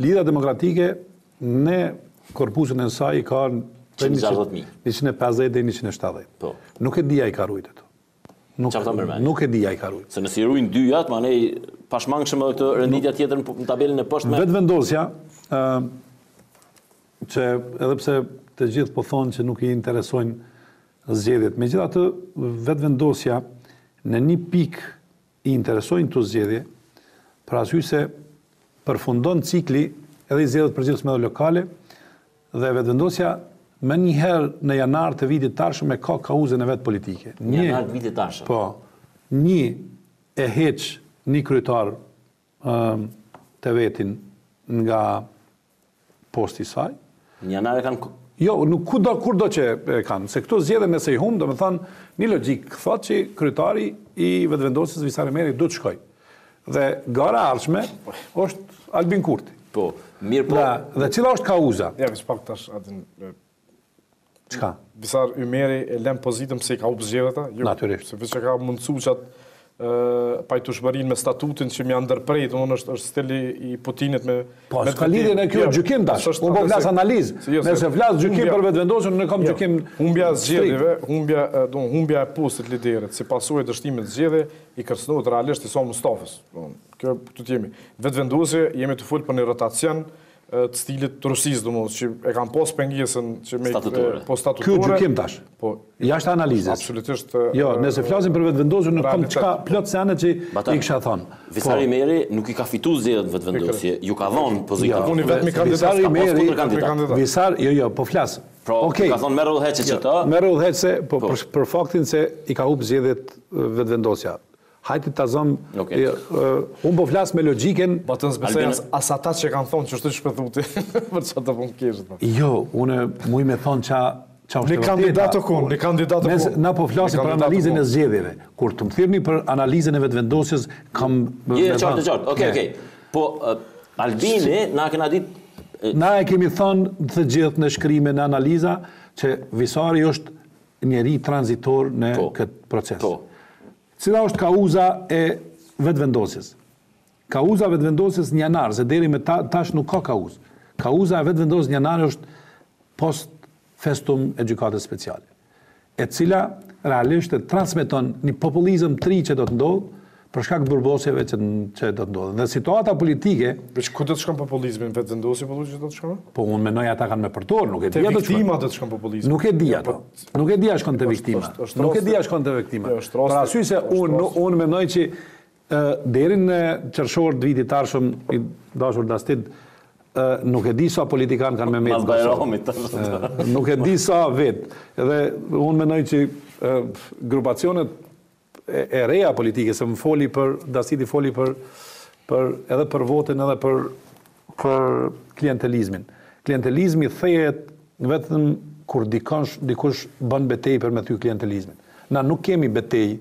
Lidhja Demokratike në korpusin e saj ka 150 dhe 170. Nuk e dija i ka rujt ato. Nuk e dija i ka rujt. Se nëse i rujnë dyjat, manej pashmangshëm edhe këtë renditja tjetër në tabelën e poshtme. Vetëvendosja, që edhe pse të gjithë po thonë që nuk i interesojnë zgjedhjet, megjithatë vetëvendosja në një pikë i interesojnë këto zgjedhje, për arsye se përfundon cikli edhe i zgjedhjet përgjithshme dhe lokale, dhe vetëvendosja më njëherë në janar të vitit tashëm e ka kauzën e vetë politike. Në janar të vitit tashëm? Po, një e heq një kryetar të vetin nga posti saj. Në janar e kanë... Jo, nuk kur do që e kanë, se këto zgjedhje nëse i humbë, do me thanë, një logjik, thot që kryetari i vetëvendosjes Visar Emeri do të shkoj. Dhe gara ardhshme është Albin Kurti. Po, mirë po... Dhe cila është kauza? Ja, vishë pak tash atin... Qka? Visar Emeri e lem pozitën pëse i ka upë zgjedhjeta? Natyrisht. Se vishë ka mundësu që atë pajtueshmërinë me statutin që më ndërprej, domthonë është stili i Putinit me... Po, s'ka lidhje në kjo gjykim tash, unë po flas analizë. Nëse flas gjykim për vetëvendosjen, unë kam gjykim... Humbja e zgjedhjeve, humbja e postit liderit, si pasojë dështimit të zgjedhjeve, i kërcënohet realisht Isa Mustafës. Kjo këtu jemi. Vetëvendosje, jemi të fol për një rotacion të stilit të Rusisë, domosdoshmë, që e kanë pas pengesën që me po statutore. Ky gjykim tash. Po, jashtë analizës. Absolutisht. Jo, nëse flasim për vetëvendosjen, nuk kam çka plot sene që i kisha thënë. Visar Emeri nuk i ka fituar zgjedhjet vetëvendosje, ju ka dhënë pozitë. Unë vetëm kandidat. Visar, jo, po flas. Okej. Ka thonë merr udhëheqse që ta. Merr udhëheqse, po për faktin se i ka humbë zgjedhjet vetëvendosja. Hajti ta zëm, unë po flas me logjikën... Batën s'besoj as ata që kanë thonë që është të shpëthuti për që të punë kishë. Jo, unë muj me thonë qa është të vërteta. Një kandidat të kun. Na po flasim për analizën e zgjedhjeve. Kur të më thirrni për analizën e vetëvendosjes, kam... Qartë. Okej. Po, Albini, na kena ditë... Na e kemi thonë të gjithë në shkrime në analiza që Visari është njeri transitor në këtë proces. Cila është kauza e vetëvendosjes? Kauza e vetëvendosjes në janar, se deri me tash nuk ka kauzë. Kauza e vetëvendosjes në janar është post festum e gjykatës speciale, e cila realisht e transmeton një populizëm tri që do të ndodhë për shkak të burbosjeve që do të ndodhen. Dhe situata politike... Veç ku do të shkon populizmin, vetë vendosje që do të shkon? Po unë menoj ata kanë me përtor, nuk e di. Te viktima do të shkon populizmi. Nuk e di ato. Nuk e di a shkon te viktima. Nuk e di a shkon te viktima. Për arsye se unë menoj që deri në qershor të vitit arshëm i dashur Dastit nuk e di sa politikan kanë me Mas Bajramit. Nuk e di sa vet. Edhe unë menoj që grupacionet e reja politike, se më foli për, Dastiti foli edhe për votën, edhe për klientelizmin. Klientelizmi thejet vetëm kur dikush bën betej për me thy klientelizmin. Na nuk kemi betej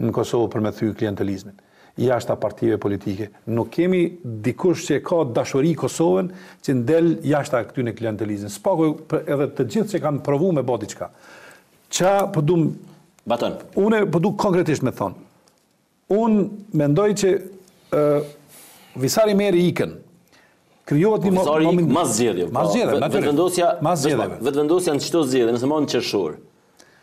në Kosovë për me thy klientelizmin. Jashta partive politike. Nuk kemi dikush që ka dashuri Kosovën që ndel jashta këtyne klientelizmin. Spaku edhe të gjithë që kanë provu me bo diçka. Qa përdum Baton. Unë po du konkretisht me thonë. Unë mendoj që Visari Meri ikën. Krijohet një moment mas zgjedhje. Mas zgjedhje. Vetëvendosja në çdo zgjedhje, nëse mohon qershor.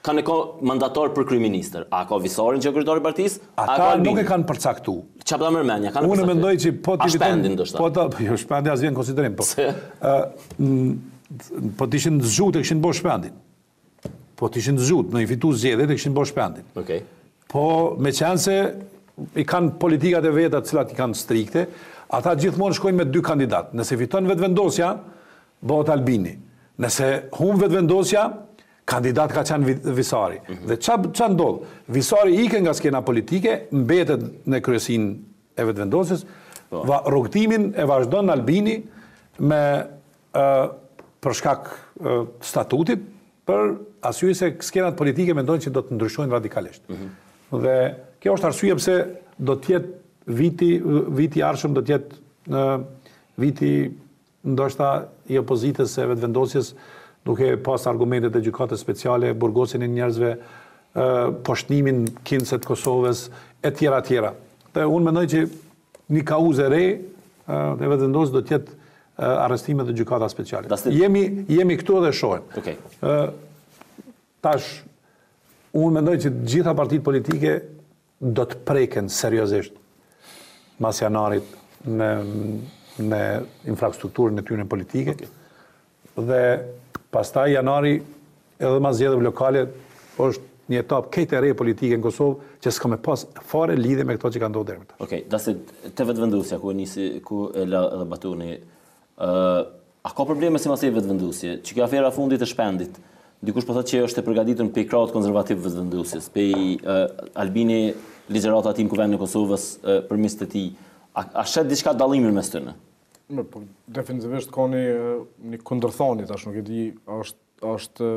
Kanë mandator për kryeministër. A ka Visarin që kryetori i partisë? Ata nuk e kanë përcaktuar. Çfarë do mërmendja? Kanë Unë mendoj që po ti jo shpendi as vjen konsiderim. Po të ishin zgjuar të kishin bërë shpendin. Po të ishin zgjut, në i fitu zgjedhjet e kishin bërë shpendin. Okay. Po me qenë se i kanë politikat e veta të cilat i kanë strikte, ata gjithmonë shkojnë me dy kandidat. Nëse fiton vetëvendosja, bëhet Albini. Nëse humb vetëvendosja, kandidat ka qenë Visari. Dhe ç'a ndodh? Visari ikën nga skena politike, mbetet në kryesinë e vetëvendosjes, rrugtimin e vazhdon Albini me për shkak statutit, për arsye se skenat politike mendojnë që do të ndryshojnë radikalisht. Dhe kjo është arsye pse do të jetë viti arshëm do të jetë viti ndoshta i opozitës së vetëvendosjes, duke pas argumentet e gjykatës speciale, burgosin e njerëzve, poshtnimin kinëse të Kosovës, e tjera tjera. Dhe unë mendoj që një kauzë e re e vetëvendosjes do të jetë arrestimet dhe gjykata speciale. Jemi këtu dhe shohem. Okay. Tash, unë mendoj që gjitha partitë politike do të preken seriozisht mas janarit me infrastrukturën e tyre politike. Dhe pastaj janari edhe mas zgjedhjeve lokale është një etapë këtë e re politike në Kosovë që s'ka me pas fare lidhje me këto që ka ndodhur deri më tash. Okej, Dastit, te vetëvendosja ku e la edhe Batuni, a ka probleme si masi vetëvendosje? Që kjo afera fundit e shpendit, dikush po thotë që është e përgatitur pe krahut konservativ vetëvendosjes, pe Albini ligjërata tim kuvendit në Kosovës përmes të tij. A shet diçka dallimin mes tyre? Po definitivisht ka një kundërthani tash, nuk e di, është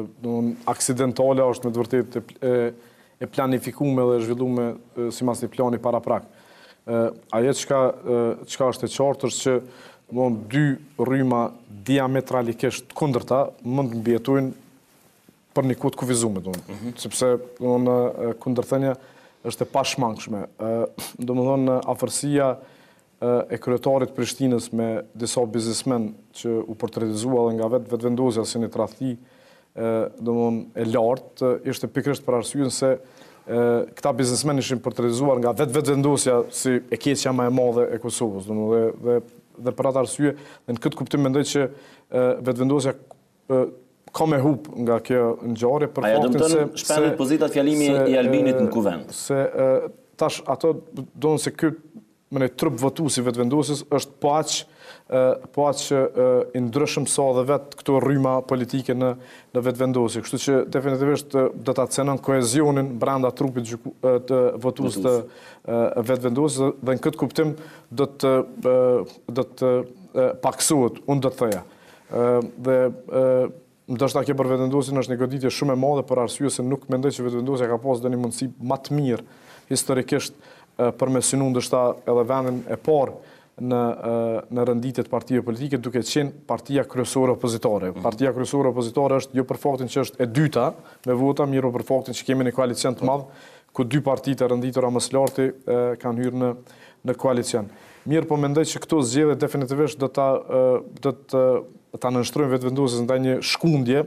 aksidentale, është me të vërtetë e planifikuar dhe zhvilluar sipas një plani paraprak. Ajo çka është e qartë është që dy rryma diametralikisht kundërta mund të mbijetojnë për një kohë të kufizuar, sepse kundërthënia është e pashmangshme. Domethënë afërsia e kryetarit Prishtinës me disa biznesmen që u portretizuan nga vetëvendosja si një tradhti domethënë e lartë, ishte pikërisht për arsyen se këta biznesmen ishin portretizuar nga vetëvendosja si e keqja më e madhe e Kosovës, domethënë dhe për atë arsye, dhe në këtë kuptim mendoj që vetëvendosja ka me hub nga kjo ngjarje për faktin se shpendet pozitat fjalimi i Albinit në kuvend. Se tash ato donë se ky trup votuesi vetëvendosjes është po aq i ndryshëm sa dhe vetë këto rryma politike në vetëvendosje. Kështu që definitivisht do ta cenon kohezionin brenda trupit të votues të vetëvendosjes dhe në këtë kuptim do të paksohet, unë do të thoja. Dhe ndoshta kjo për vetëvendosjen është një goditje shumë e madhe për arsye se nuk mendoj që vetëvendosja ka pasur ndonjë mundësi më të mirë historikisht për me synu ndoshta edhe vendin e parë në renditjet partive politike duke qenë partia kryesore opozitare. Partia kryesore opozitare është jo për faktin që është e dyta me vota, mirë për faktin që kemi një koalicion të madh ku dy partitë e renditura më së larti kanë hyrë në koalicion. Mirë po mendoj që këto zgjedhje definitivisht do ta nënshtrojnë vetëvendosjes ndaj një shkundje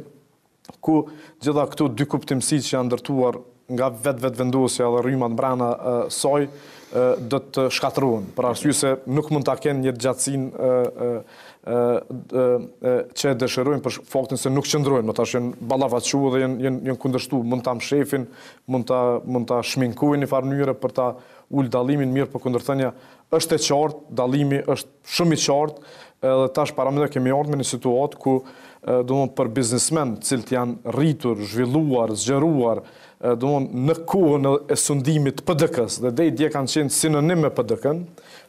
ku gjitha këto dy kuptimësi që janë ndërtuar nga vetë vendosja dhe rrymat brenda saj do të shkatërrohen, për arsye se nuk mund ta kenë një gjatësinë që dëshirojnë për faktin se nuk qëndrojnë, më tash janë ballavaçu dhe janë kundërshtu, mund ta mshefin, mund ta shminkojnë në farë mënyre për ta ul dallimin mirë, por kundërthënia është e qartë, dallimi është shumë i qartë, edhe tash parametra kemi ardhur në një situatë ku domthonë për biznesmen, të cilët janë rritur, zhvilluar, zgjeruar, domthonë në kohën e sundimit të PDK-s, dhe dje kanë qenë sinonim me PDK-n,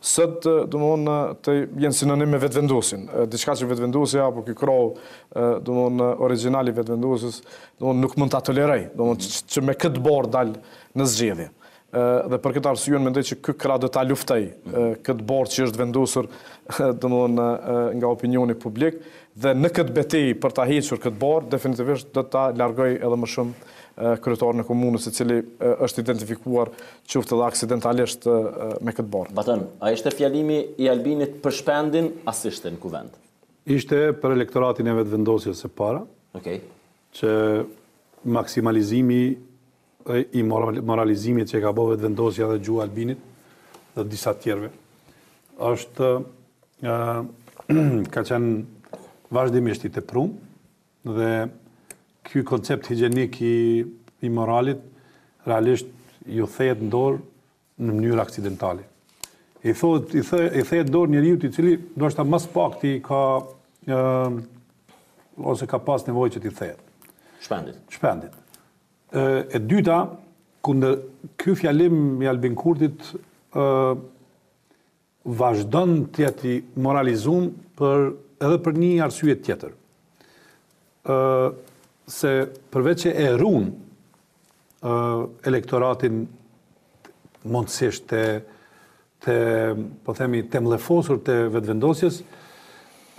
sot domthonë të jenë sinonim me vetvendosin. Diçka që vetvendosja apo ky krau domthonë origjinali vetvendosës, domthonë nuk mund ta toleroj, domthonë që me këtë barë dal në zgjedhje. Dhe për këtë arsye mendoj që ky krah do ta luftoj këtë barë që është vendosur domthonë nga opinioni publik, dhe në këtë betejë për ta hequr këtë barë definitivisht do ta largoj edhe më shumë kryetarin e komunës, i cili është identifikuar qoftë edhe aksidentalisht me këtë barë. Baton, a ishte fjalimi i Albinit për shpendin as ishte në kuvend? Ishte për elektoratin e vetvendosjes së para. Okej. Që maksimalizimi i moralizimit që ka bërë vetvendosja dhe gjuha Albinit dhe disa tjerëve është ka qenë vazhdimisht i tepruar, dhe ky koncept higienik i moralit realisht ju thehet në dorë në mënyrë aksidentale. I thehet dorë njeriu i cili ndoshta më së pakti ka ose ka pas nevojë që t'i thehet. Shpendit. E dyta, kundër ky fjalim i Albin Kurtit vazhdon të jetë i moralizuar edhe për një arsye tjetër. Se përveç që e ruan elektoratin mundësisht po themi temlefosur të vetvendosjes,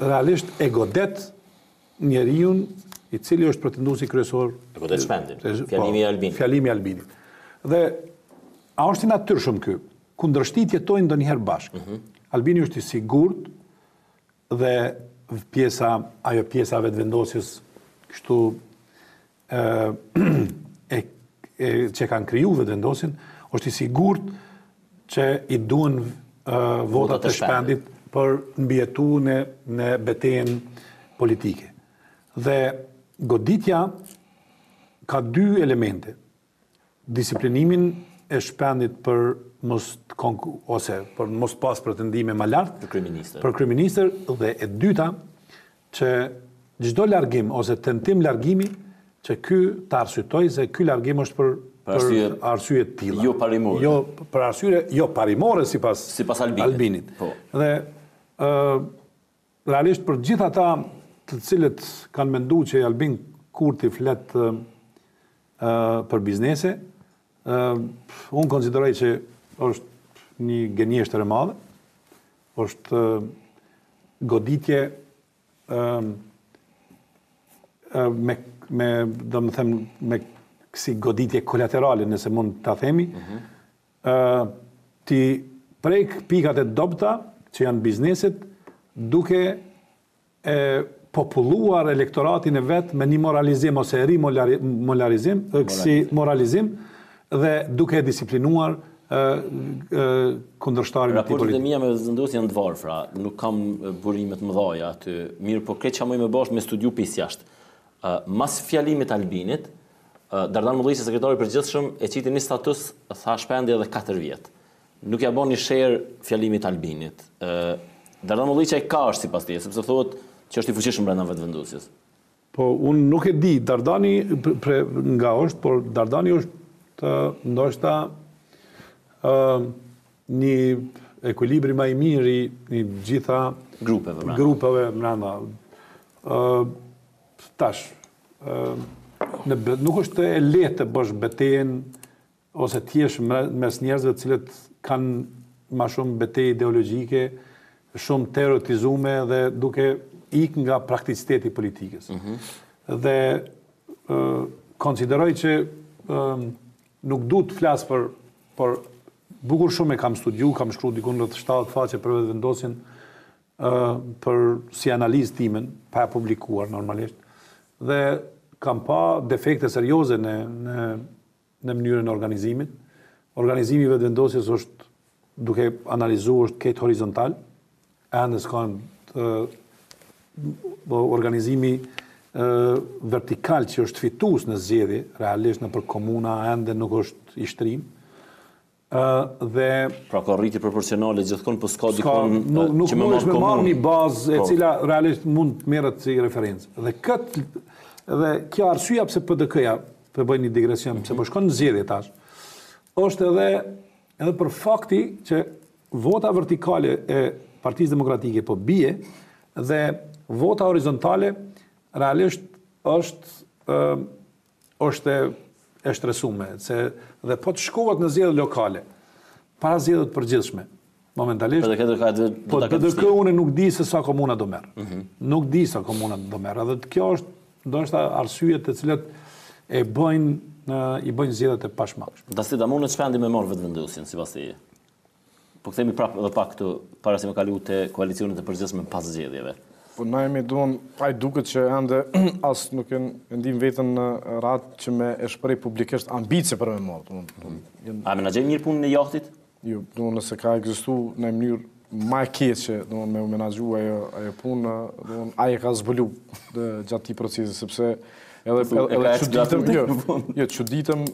realisht e godet njeriu i cili është pretenduesi kryesor. E godet shpendin, fjalimi i Albinit. Fjalimi i Albinit. Dhe a është i natyrshëm ky? Kundërshtit jetojnë ndonjëherë bashkë. Albini është i sigurt dhe ajo pjesa vetvendosjes kështu që kanë kriju vetvendosjen, është i sigurt që i duhen votat të shpendit për mbijetu në betejën politike. Dhe goditja ka dy elemente. Disiplinimin e shpendit për mos pas pretendime më lartë për kryeministër, dhe e dyta që çdo largim ose tentim largimi që ky të arsyetoj se ky largim është për arsye të tilla. Jo parimore. Jo për arsye jo parimore sipas Albinit. Dhe realisht për gjithë ata të cilët kanë menduar që Albin Kurti flet për biznese, unë konsideroj që është një gënjeshtër e madhe, është goditje me si goditje kolaterale, nëse mund ta themi, ti prek pikat e dobta që janë bizneset, duke populluar elektoratin e vet me një moralizim ose rimoralizim, dhe duke disiplinuar kundërshtarin e tij politik. Raportet e mia me vetvendosjen janë të varfra, nuk kam burime të mëdha aty. Mirë, po këtë çamoj më bash me studiu pis jashtë. Mas fjalimit Albinit, Dardan Mulliqi, sekretari i përgjithshëm, e qiti një status, tha shpendi edhe 4 vjet. Nuk ja bën një share fjalimit Albinit. Dardan Mulliqi ka është sipas tij, sepse thotë që është i fuqishëm brenda vetvendosjes. Po unë nuk e di Dardani nga është, por Dardani është ndoshta një ekuilibri më i mirë i gjitha grupeve brenda. Tash, nuk është e lehtë të bësh betejën ose t'jesh mes njerëzve të cilët kanë më shumë betejë ideologjike, shumë teoretizume dhe duke ik nga prakticiteti i politikës. Dhe konsideroj që nuk du të flas për bukur shumë e kam studiu, kam shkruar diku rreth 7 faqe për vetvendosjen për si analizë timen, pa e publikuar normalisht. Dhe kam pa defekte serioze në mënyrën e organizimit. Organizimi i vetëvendosjes është, duke analizuar, është këtë horizontal, ende s'kan organizimi vertikal që është fitus në zgjedhje, realisht në për komuna ende nuk është i shtrim. Pra ka rritje proporcionale gjithkon, po s'ka dikon nuk që me marrë komunë. Marrë një bazë e cila realisht mund të merret si referencë. Dhe kjo arsyeja pse PDK-ja, për bëj një digresion, pse po shkon në zgjedhje tash, është edhe për fakti që vota vertikale e Partisë Demokratike po bie dhe vota horizontale realisht është e shtresuar, dhe po të shkohet në zgjedhje lokale, para zgjedhjeve të përgjithshme, momentalisht, po PDK-u nuk di se sa komuna do merr. Nuk di sa komuna do merr, edhe kjo është ndoshta arsyet të cilat i bëjnë zgjedhjet e pashmangshme. Dasti da mund të shpendi me marrë vetëvendosjen sipas teje. Po kthehemi prapë edhe pak këtu para se me kalu te koalicionet e përgjithshme pas zgjedhjeve. Po na jemi ai duket që ende as nuk e ndim veten në radhë që me e shpreh publikisht ambicie për me marrë. A menaxhoj mirë punën e jahtit? Jo, nëse ka ekzistuar në mënyrë më e keqe, me u menaxhu ajo punë, ai ka zbulu gjatë këtij procesi, sepse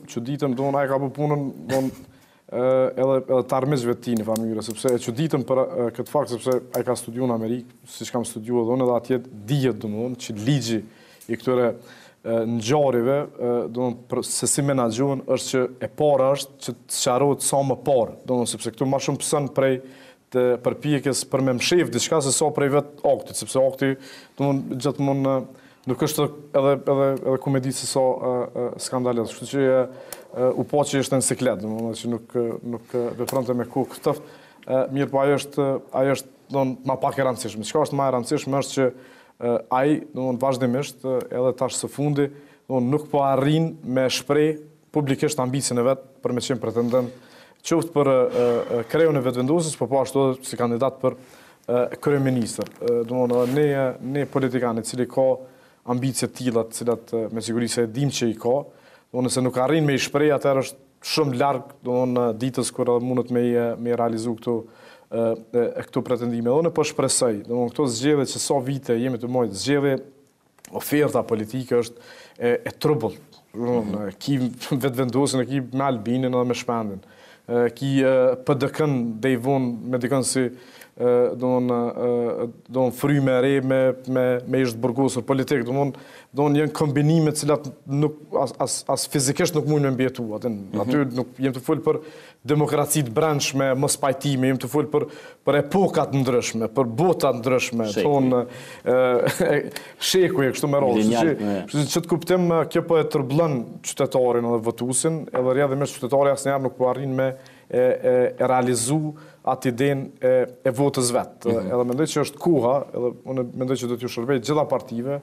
çuditëm ai ka bërë punën edhe të armizve të tij në familje, sepse e çuditëm për këtë fakt, sepse ai ka studiuar në Amerikë, siç kam studiuar edhe unë, edhe atje dihet domthonjë që ligji i këtyre ngjarjeve, domthonjë se si menaxhohen është që e para është që të sqarohet sa më parë, domthonjë sepse këtu më shumë pëson prej të përpjekjes për me mshef diçka se sa prej vet aktit, sepse akti domthonjë gjithmonë nuk është edhe komedi se sa skandalës, kështu që u po që është në siklet, që nuk vepronte me kokë ftëft, mirë po ajo është ma pak e rëndësishme. Çka është ma e rëndësishme është që ai vazhdimisht edhe tash së fundi nuk po arrin me shpreh publikisht ambicien e vet për me qenë pretendent qoftë për krejun e vetëvendosjes, po ashtu edhe si kandidat për kryeministër. Ne politikanë i cili ka ambicie të tilla, të cilat me siguri se e dim që i ka, nëse nuk arrin me i shpreh, atëherë është shumë larg ditës kur mundet me realizu këto pretendime. Unë po shpresoj, këto zgjedhje që sa vite jemi të mojt, zgjedhje oferta politike është e trubullt. Ki vetëvendosjen, ki me Albinin edhe me Shpendin, ki PDK-n dhe i vonë me dikën si fry me re me ishtë burgosur politik, janë kombinime cilat as fizikisht nuk mund me mbjetu. Aty nuk jem të folë për demokracitë brendshme, mos pajtime, jem të folë për epokat ndryshme, për botat ndryshme, shekuj e kështu me rrallë. Që të kuptim, kjo po e tërblën qytetarin edhe votuesin, edhe rrjedhimisht qytetari asnjëherë nuk po arrin me e realizu atë idenë e votës vetë. Edhe mendoj që është koha, edhe unë mendoj që do t'ju shërbej gjitha partive,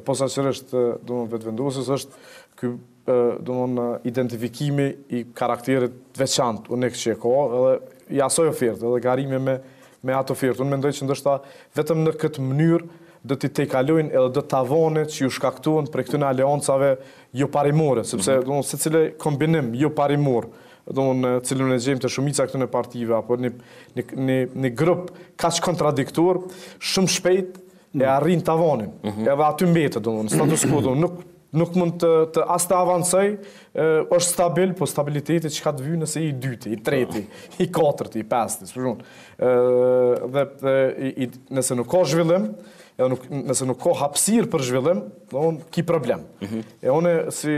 posaçërisht vetëvendosjes është ky identifikimi i karakterit veçantë unik që ka, edhe i asoj ofertë, edhe garimi me atë ofertë. Unë mendoj që ndoshta vetëm në këtë mënyrë do t'i tejkalojnë edhe do t'avonet që ju shkaktohen për këtyre aleancave jo parimore, sepse secili kombinim jo parimor, cilën e gjejmë të shumica këtyre partive apo një grup kaq kontradiktor, shumë shpejt e arrin tavonin. Edhe aty mbetet, status quo, nuk mund të as të avancoj, është stabil, po stabiliteti çka të vijë nëse i dyti, i treti, i katërti, i pestë, për shembull. Dhe nëse nuk ka zhvillim, nëse nuk ka hapësirë për zhvillim, ki problem. E unë si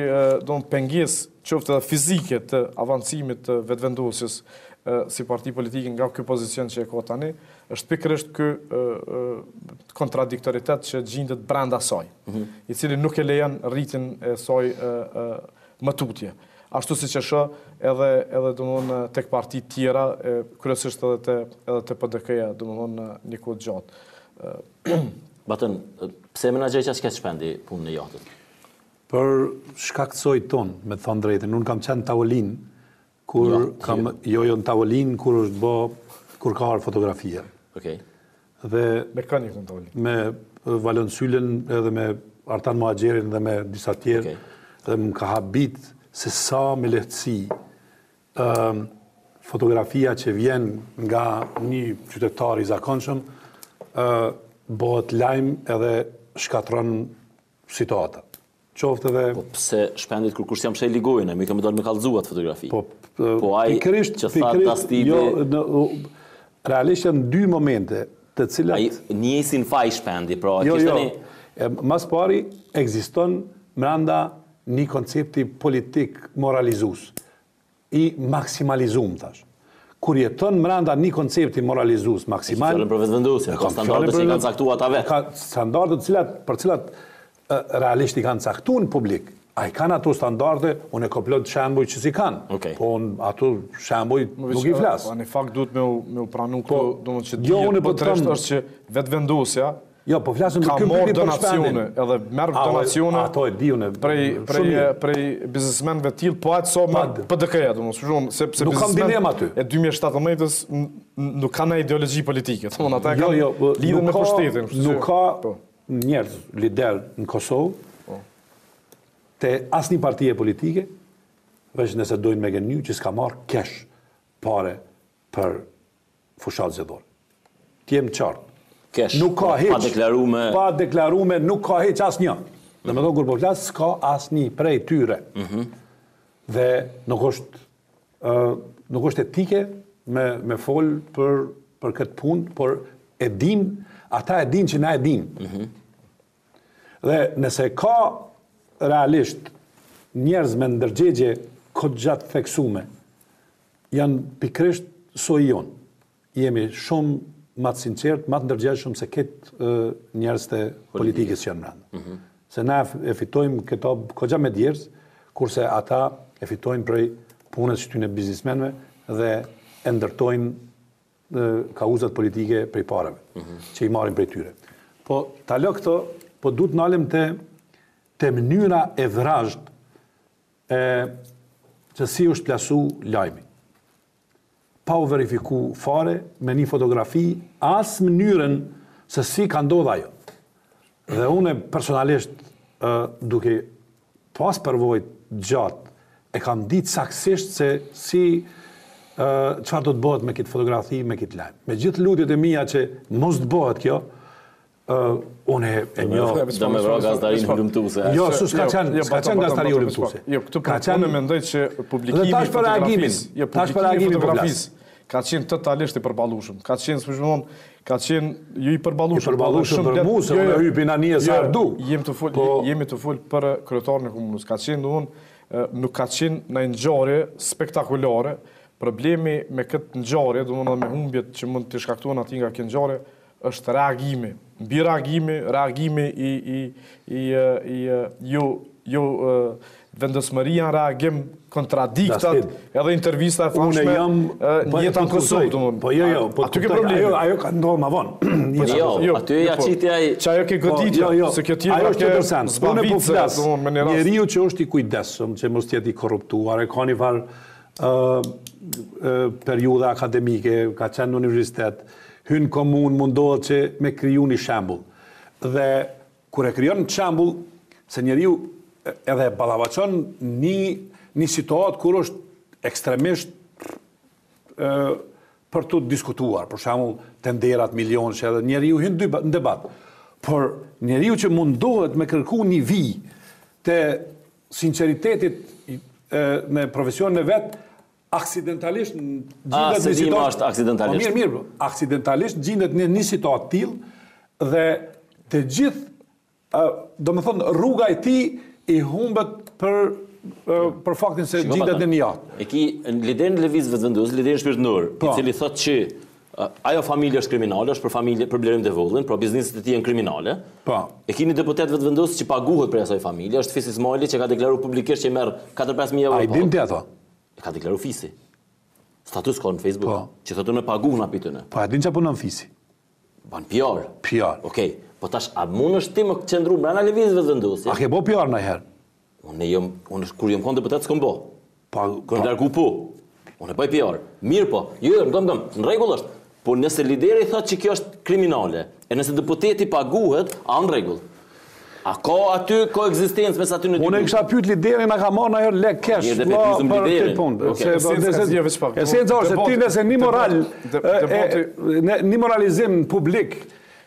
pengesë qoftë edhe fizike të avancimit të vetëvendosjes si parti politike nga ky pozicion që e ka tani, është pikërisht ky kontradiktoritet që gjendet brenda saj, i cili nuk e lejon rritjen e saj më tutje. Ashtu siç e shoh edhe tek partitë tjera, kryesisht edhe te PDK-ja, një kohë gjatë. Batën, pse menaxhoj që s'ka shpendi punën e jahtit? Për shkaktësoj tonë, me të thonë drejtën, unë kam qenë tavolin, në tavolin kur ka arë fotografia. Okej. Dhe me kënë një tavolin? Me Valon Sylen edhe me Artan Muhaxherin dhe me disa tjerë, dhe më ka habit se sa me lehtësi fotografia që vjen nga një qytetar i zakonshëm bëhet lajm edhe shkatron situata. Qoftë edhe... Po pse shpendit kur kush jam shej ligojën, mi kemi dalë me kallëzuat fotografi. Po ai që tha Dastivi... Realisht janë dy momente të cilat... Ai njesin faj shpendi, pra... Jo. Mas pari, ekziston mranda një koncepti politik moralizus, i maksimalizum, thash. Kur jeton mranda një koncepti moralizus, maksimal... Fjallën për vetëvendosjen, ka standardet që i kanë caktuar ata vetë. Ka standardet për cilat realisht i kanë caktuar në publik. A i kanë ato standarde, unë e komplot shembuj që si kanë. Po ato shembuj nuk i flasë. Në fakt duhet me u pranu këto, do më që dhjetë, po të reshtë është që vetëvendosja ka morë donacione, edhe merë donacione prej biznesmenve t'ilë, po atë so marë PDK-ja, do më shumë, sepse biznesmen e 2017-ës nuk ka në ideologi politike, të më ata e kanë lidhën me pushtetin. Nuk ka njerëz lider në Kosovë, te asnjë partije politike, veç nëse dojnë me gënyu që s'ka marrë kesh pare për fushat zgjedhore. T'jem qartë. Kesh, nuk ka pa deklarume... Pa deklarume, nuk ka heq asnjë. Dhe me do kur po flas, s'ka asnjë prej tyre. Dhe nuk është etike me fol për këtë punë, por e din, ata e din që na e din. Dhe nëse ka realisht njerëz me ndërgjegje këtë gjatë theksume, janë pikrisht sojon. Jemi shumë ma të sinqert, ma të ndërgjeshëm se këtë njerëz të politikës që janë mbranda. Se na e fitojmë këto kogja me djerës, kurse ata e fitojnë prej punës që tyne biznismenve dhe e ndërtojnë kauzat politike prej pareve, që i marrin prej tyre. Po, talo këto, po du të nalem të mënyra e vrajt që si është plasu lajmi. Pa u verifiku fare me një fotografi as mënyrën se si ka ndodhur ajo. Dhe unë personalisht duke pas përvojt gjatë e kam ditë saksisht se si çfarë do të bëhet me këtë fotografi, me këtë lajm. Me gjithë lutjet e mia që mos të bëhet kjo, unë e njoh. Do me vra gazdarin hulumtuese. Jo, s'ka qenë gazdari hulumtuese. Jo, këtu unë mendoj që publikimi i fotografisë ka qenë totalisht i përballueshëm. Ka qenë ju i përballueshëm për mua, se unë hypi në një sa ardu. Jemi të fol për kryetarin e komunës. Ka qenë nuk ka qenë në ngjarje spektakolare. Problemi me këtë ngjarje, domethënë me humbjet që mund të shkaktohen aty nga kjo ngjarje, është reagimi. Mbi reagimi jo vendosmëria, reagim kontradiktat, edhe intervista e famshme jeta në Kosovë. Po jo, aty ke problemi. Ajo ka ndodhur më vonë. Jo, aty ja qiti ai. Çajo ke goditje, se kjo tjetër është interesant. Unë po flas, njeriu që është i kujdesshëm, që mos jetë i korruptuar, e ka një farë periudha akademike, ka qenë në universitet, hynë komunë, mundohet që me kriju një shembull. Dhe kur e krijon një shembull, se njeriu edhe ballavaqon një situatë kur është ekstremisht për të diskutuar, për shembull tenderat milionë që edhe njeriu hyn në debat. Por njeriu që mundohet me kërku një vijë të sinqeritetit në profesionin e vet, aksidentalisht gjendet në situatë. Aksidentalisht. Mirë, aksidentalisht gjendet në një situatë tillë dhe të gjithë, domethënë rruga e tij i humbet për faktin se gjendet në një jatë. E ki liderin lëviz vetëvendos, liderin shpirtënor, i cili thotë që ajo familje është kriminale, është për blerime të vogël, pra bizneset e tij janë kriminale. E keni deputet vetëvendos që paguhet për asaj familje, është Fisi Ismaili që ka deklaruar publikisht që merr 4-5 euro. Ai din ti ato? E ka deklaruar Fisi. Status ka në Facebook, që thotë në paguhen aty tyne. Po, a din çfarë punon Fisi? Ban PR. PR. Okej, po tash a mund është ti më qëndru brenda lëvizjes vetëvendosje? A ke bë PR ndonjëherë? Unë kur jam kon deputet s'kam bë. Kur largu po. Unë e bëj PR. Mirë po. Jo, ngam, në rregull është. Po nëse lideri thotë që kjo është kriminale, e nëse deputeti paguhet, a në rregull? A ka aty koeksistencë mes aty në dy? Unë e kisha pyet liderin, na ka marrë ndonjëherë lek cash për këtë punë. Esenca është ti nëse një moralizim publik.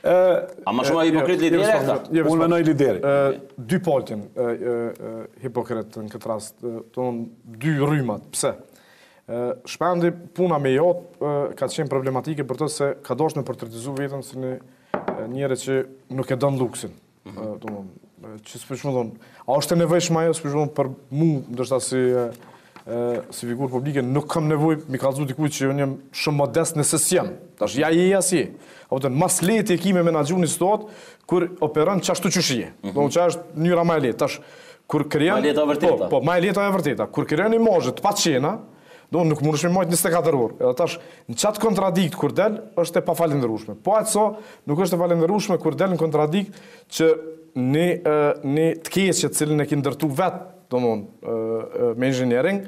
A më shumë hipokrit lideri këta? Unë menoj lideri. Dy paltin hipokrit në këtë rast, dy rrymat. Pse? Shpendi puna me jotë ka qenë problematike për të se ka dosh në portretizu vetën si një njëre që nuk e dënë luksin. Që s'pëshmë dhonë, a është e nevojshme ajo, s'pëshmë dhonë për mu, ndërshëta si figurë publike, nuk kam nevoj, mi ka dhu dikuj që unë jem shumë modest nëse s'jem. Tash, ja je asje. Mas leti e kime menaxhu një situatë, kur operon qashtu qëshije. Që është njëra ma e letë. Tash, kur kërjen... Ma e leta vërteta. Po, ma e leta e vërteta. Kur kërjen një mozhët, pa qena, nuk mund është me majtë 24 orë. Edhe tash, në qatë kontradikt kur del, është e pa falenderueshme. Po atë so, nuk është e falenderueshme kur del në kontradikt që një të keqe cilën e ki ndërtu vetë, me inxhiniering,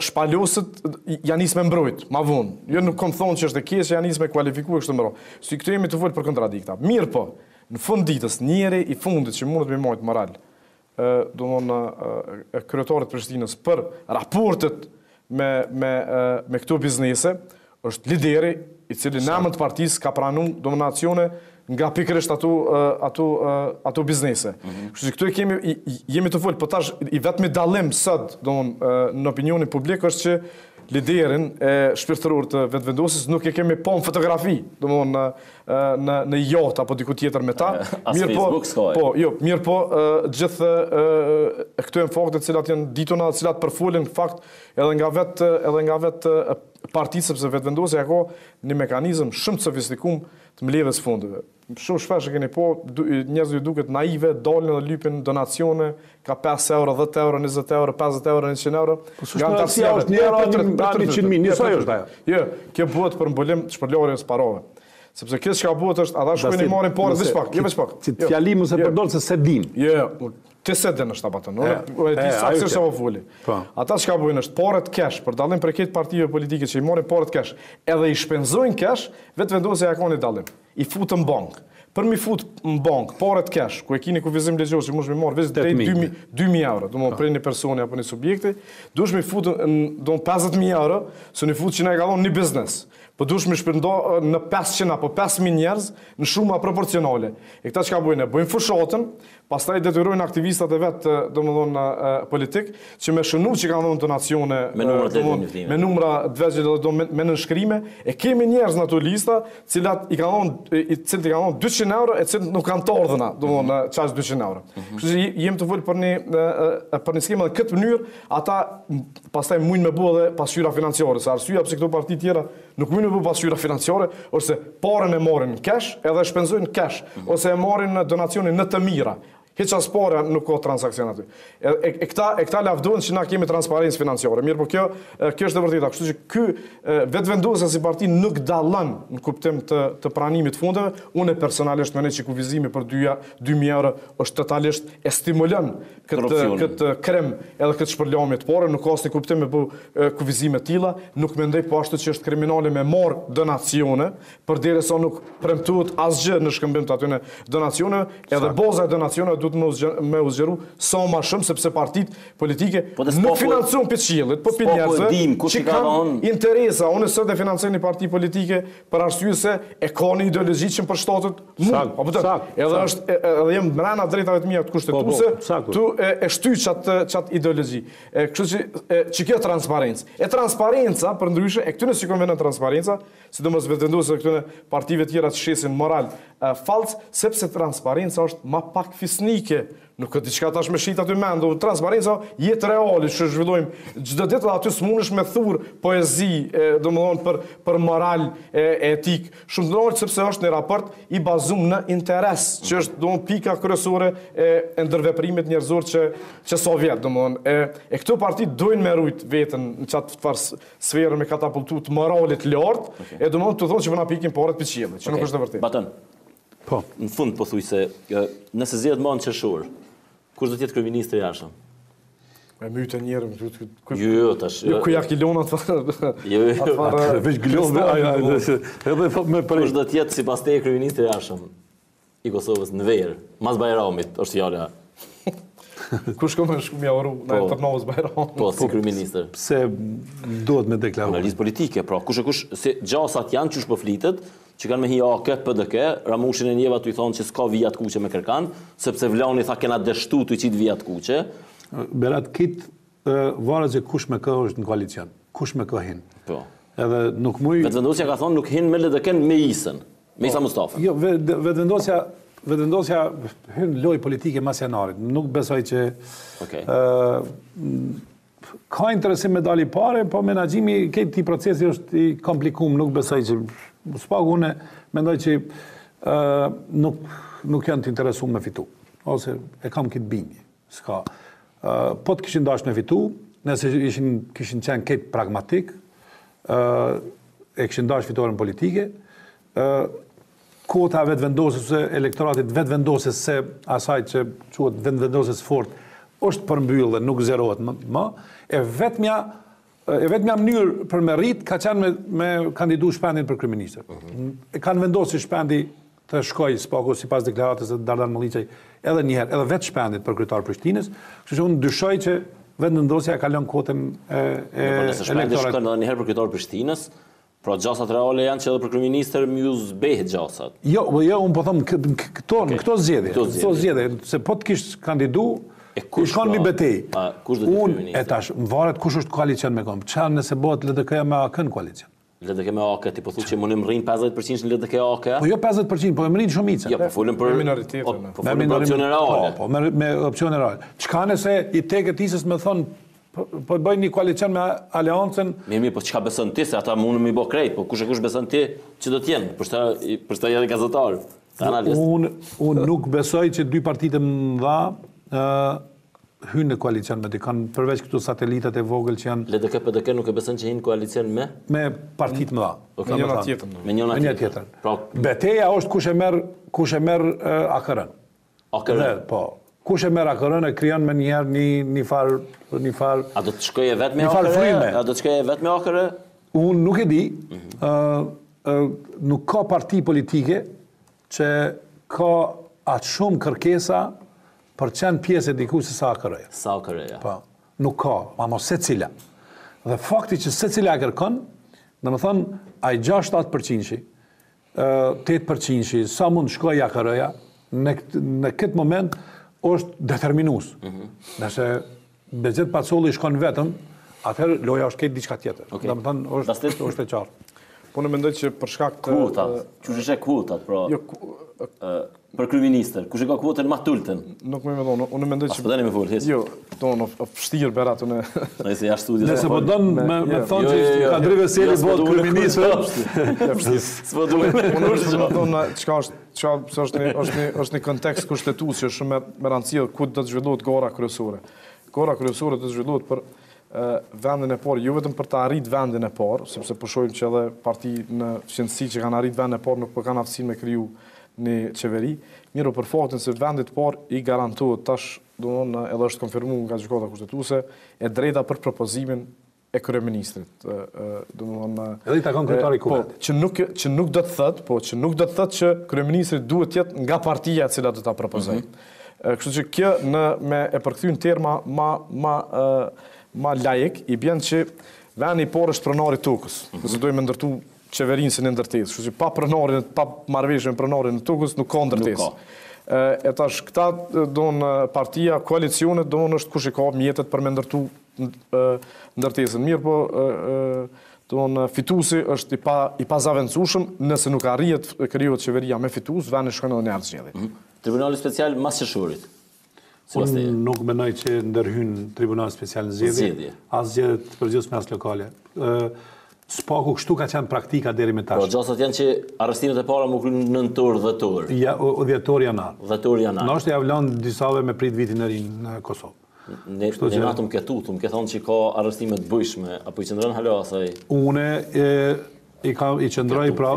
shpalosët janë nisë me mbrojt, ma vonë. Jo nuk kom thonë që është e keqe, janë nisë me kualifiku e kështë mbrojt. Si këtu jemi të folë për kontradikta. Mirë po, në fund ditës, njeri i fundit që mundet me majtë moral, kryetarit Prishtinës për raportet me këto biznese, është lideri i cili në emër të partisë ka pranu dominacione nga pikërisht ato biznese. Kështu që këtu jemi të folë, për tash i vetëmi dallim sot në opinionin publik është që liderin e shpirtëror të vetëvendosjes nuk e kemi pa në fotografi, në yacht apo diku tjetër me ta. Mirë po, gjithë këto janë fakte të cilat janë ditona, të cilat përfolin fakt edhe nga vetë partisë, sepse vetëvendosja ka një mekanizëm shumë të sofistikum të mbledhjes fondeve. Shumë shpesh e keni po, njerëzit duket naive, dalin dhe lypin donacione, ka 5 euro, 10 euro, 20 euro, 50 euro, 100 euro. Po shpesh është një euro, 300.000, njësoj është ajo. Jo, kjo bëhet për mbolim të shpërlarjes parave. Sepse kjo që ka bëhet është, ata shkojnë i marrin parë veç pak. Si të fjalimu se përdojnë se se din. Jo, të se din është abatën. E ti saksir se po foli. Ata që ka bëjnë është parët cash, për dallim për këtë partive politike që i marrin parët cash, edhe i shpenzojnë cash, vetëvendosja ja ka një dallim. I futën bank. Për mi fut në bank, parët cash, ku e kini kufizim legjor, që mund shmi marrë veç drejt 2.000 euro, do më prej një personi apo një subjekti, dush mi fut në 50.000 euro, së një fut që ne ka dhonë një biznes. Po dush mi shpërndo në 500 apo 5.000 njerëz në shuma proporcionale. E këta që ka bujnë, bujnë fushatën, pastaj detyrojnë aktivistat e vetë, do më dhonë politik, që me shënu që ka dhonë donacione, me numra dvegjit, me nënshkrime, e kemi njerëz në ato lista, cilat i ka dhonë 200 euro, e cilat nuk kanë të ordhëna, do më dhonë qash 200 euro. Kështë që jem të folë për një skema dhe këtë mënyrë, ata pastaj mujnë me bua dhe pasqyra financiare, se arsyja pëse këto parti tjera nuk mujnë me bua pasqyra financiare, ose parën e marrin cash edhe shpenzojnë cash, ose e marrin donacionin në të mira. Hiç as para nuk ka transakcion aty. E këta lavdojnë që na kemi transparencë financiare. Mirë, po kjo është e vërtetë. Kështu që ky vetvendosja si parti nuk dallon në kuptim të pranimit të fondeve. Unë personalisht mendoj që kufizimi për 2.000 euro është totalisht e stimulon këtë krem edhe këtë shpërlamje të parë, nuk ka asnjë kuptim me kufizime të tilla, nuk mendoj po ashtu që është kriminale me marr donacione, përderisa nuk premtohet asgjë në shkëmbim të atyre donacione, edhe baza e donacioneve me u zgjeru sa ma shumë, sepse partit politike nuk financojnë për qiellit, po për njerëzve që kanë interesa. Unë sot e financoj një parti politike për arsye se e ka një ideologji që më përshtatet mu. Edhe jem mrena drejtave të mia të kushtetuese, tu e shty qatë ideologji. Kështu që kjo transparencë. E transparenca, për ndryshe, e këtyne si konvenë transparenca, sidomos vetëvendosur këtyne partive tjera që shesin moral falc, sepse transparenca është ma pak fisnike. Nuk këtë diçka tash me shita të mendu. Transparenca jetë reale që zhvillojmë çdo ditë, dhe aty s'mundesh me thurr poezi, domethënë për moral e etik. Shumë ndonjë sepse është një raport i bazuar në interes, që është domethënë pika kryesore e ndërveprimit njerëzor që sovjet, domethënë. E këto parti dojnë me rujt veten në çat farë sferë me katapultu të moralit lart, e domethënë të thonë që vëna pikin parat për qiellit, që nuk është e vërtetë. Baton. Po, në fund po thuj se nëse zgjedh më në qershor, kush do të jetë kryeministri i jashtëm? Me mytë njerë, jo, tash. Ku ja kilon atë? Veç glon, edhe me kush do të jetë sipas teje kryeministri i jashtëm? i Kosovës në verë, mas Bajramit, është fjala. Kush ka më shku mja oru në Tërnovës Bajramit? Po, si kryeministër. Pse duhet me deklaru? Analizë politike, pra, kush se gjasat janë që shpëflitet, që kanë me hi AK, PDK, Ramushin e Njeva të i thonë që s'ka vijat kuqe me Kërkan, sepse Vlani tha kena dështu të i qitë vijat kuqe. Berat, kitë varet që kush me kë është në koalicion, kush me kë hinë. Po. Edhe nuk muj... Vetëvendosja ka thonë nuk hinë me LDK-n me Isën, me Isa Mustafa. Jo, vetëvendosja hynë loj politike mas janarit. Nuk besoj që... Ka interesim me dali pare, po menaxhimi këtë ti procesi është i komplikum, nuk besoj që... S'pak une, mendoj që nuk janë të interesu me fitu. Ose e kam këtë bindje. S'ka. Po të kishin dash me fitu, nëse kishin qenë këtë pragmatik, e kishin dash fitore në politike, kota vetëvendosës se elektoratit vetëvendosës se asaj që quhet vetëvendosës fort, është përmbyllë dhe nuk zerohet më, e vetëmja mënyrë për me rrit ka qenë me kandidu shpendin për kryeministër. E kanë vendosur Shpendi të shkoj s'paku sipas deklaratës së Dardan Molliçaj edhe një herë, edhe vetë Shpendit për kryetar Prishtinës, kështu që unë dyshoj që vetëvendosja ka lënë kotën e nëse Shpendi shkon edhe një herë për kryetar Prishtinës, pra gjasat reale janë që edhe për kryeministër mjuz behet gjasat. Jo, unë po them këto zgjedhje, se po të kish kandidu shkon një betej. Unë e tash, më varet kush është koalicion me kom. Çfarë nëse bëhet LDK me AK në koalicion? LDK me AK, ti po thu që mundim rrin 50% në LDK AK? Po jo 50%, po më rrin shumica. Jo, po folëm për minoritete. Po folëm për opsione reale. Po, me opsione reale. Çka nëse i teket isës më thon po bëjnë një koalicion me aleancën? Mirë, po çka beson ti se ata mundën mi bë krejt, po kush beson ti që do të jenë? Për shta edhe gazetar, analist. Unë nuk besoj që dy partitë mëdha hynë në koalicion me dikon, përveç këtu satelitat e vogël që janë... LDK PDK nuk e beson që hynë koalicion me? Me partitë mëdha. Me njëna tjetër. Me njëna tjetër. Beteja është kush e merr AKR-n. AKR-n? Po. Kush e merr AKR-n e krijon me njëherë një farë... A do të shkoje vetë me AKR? A do të shkoje vetë me AKR? Unë nuk e di. Nuk ka parti politike që ka atë shumë kërkesa për qenë pjesë e diku se sa AKR-ja. Sa AKR-ja. Po, nuk ka, ama se cila. Dhe fakti që se cila e kërkon, dhe më thonë, a i 6-7%, 8%, sa mund shkoj AKR-ja, në këtë moment është determinus. Nëse Bezet Pacolli shkon vetëm, atëherë loja është këtë diçka tjetër. Dhe më thonë, është e qartë. Po në mendoj që për shkak të... Kvotat, që shë kvotat, për kryeministër, kush e ka kvotën më tultën? Nuk më mendon, unë mendoj që... As po dani me fol, hes. Jo, tonë vështirë berat unë. Nëse jashtë studios. Nëse po don me thonë që Andri Veseli bëhet kryeministër. S'po duhet. Unë mendon çka është një kontekst kushtetues që shumë me rëndësi ku do të zhvillohet gara kryesore. Gara kryesore do të zhvillohet për vendin e parë, jo vetëm për të arrit vendin e parë, sepse po shohim që edhe parti në qendësi që kanë arrit vendin e parë nuk po kanë aftësinë me kriju një qeveri, mirë për faktin se vendit parë i garantohet tash, edhe është konfirmuar nga gjykata kushtetuese, e drejta për propozimin e kryeministrit. Edhe i takon kryetari Kuvetit. Që nuk do të thotë që kryeministri duhet të jetë nga partia e cila do ta propozojë. Kështu që kjo me e përkthyen terma ma lajek, i bjen që vendi i parë është pronari tokës. Nëse dojmë ndërtu qeverinë si në ndërtesë. Kështu që pa marrëveshje me pronarin e tokës nuk ka ndërtesë. E tash këta donë partia, koalicione donë është kush i ka mjetet për me ndërtu ndërtesën. Mirë po donë fituesi është i pazavencueshëm, nëse nuk arrihet krijohet qeveria me fitues, vendi shkon edhe në ardhmë zgjedhje. Tribunali special mas qershorit. Unë nuk mendoj që ndërhyn Tribunal Special në zgjedhje. As zgjedhje të përgjithshme as lokale. S'paku kështu ka qenë praktika deri më tash. Po gjasat janë që arrestimet e para më kryen nëntor, dhjetor. Ja, dhjetor janar. Dhjetor janar. Ndoshta ja vlon disave me prit vitin e ri në Kosovë. Ne natëm ke tutum, ke thonë që ka arrestime të bujshme, apo i qëndron hala asaj? Unë i qëndroj pra.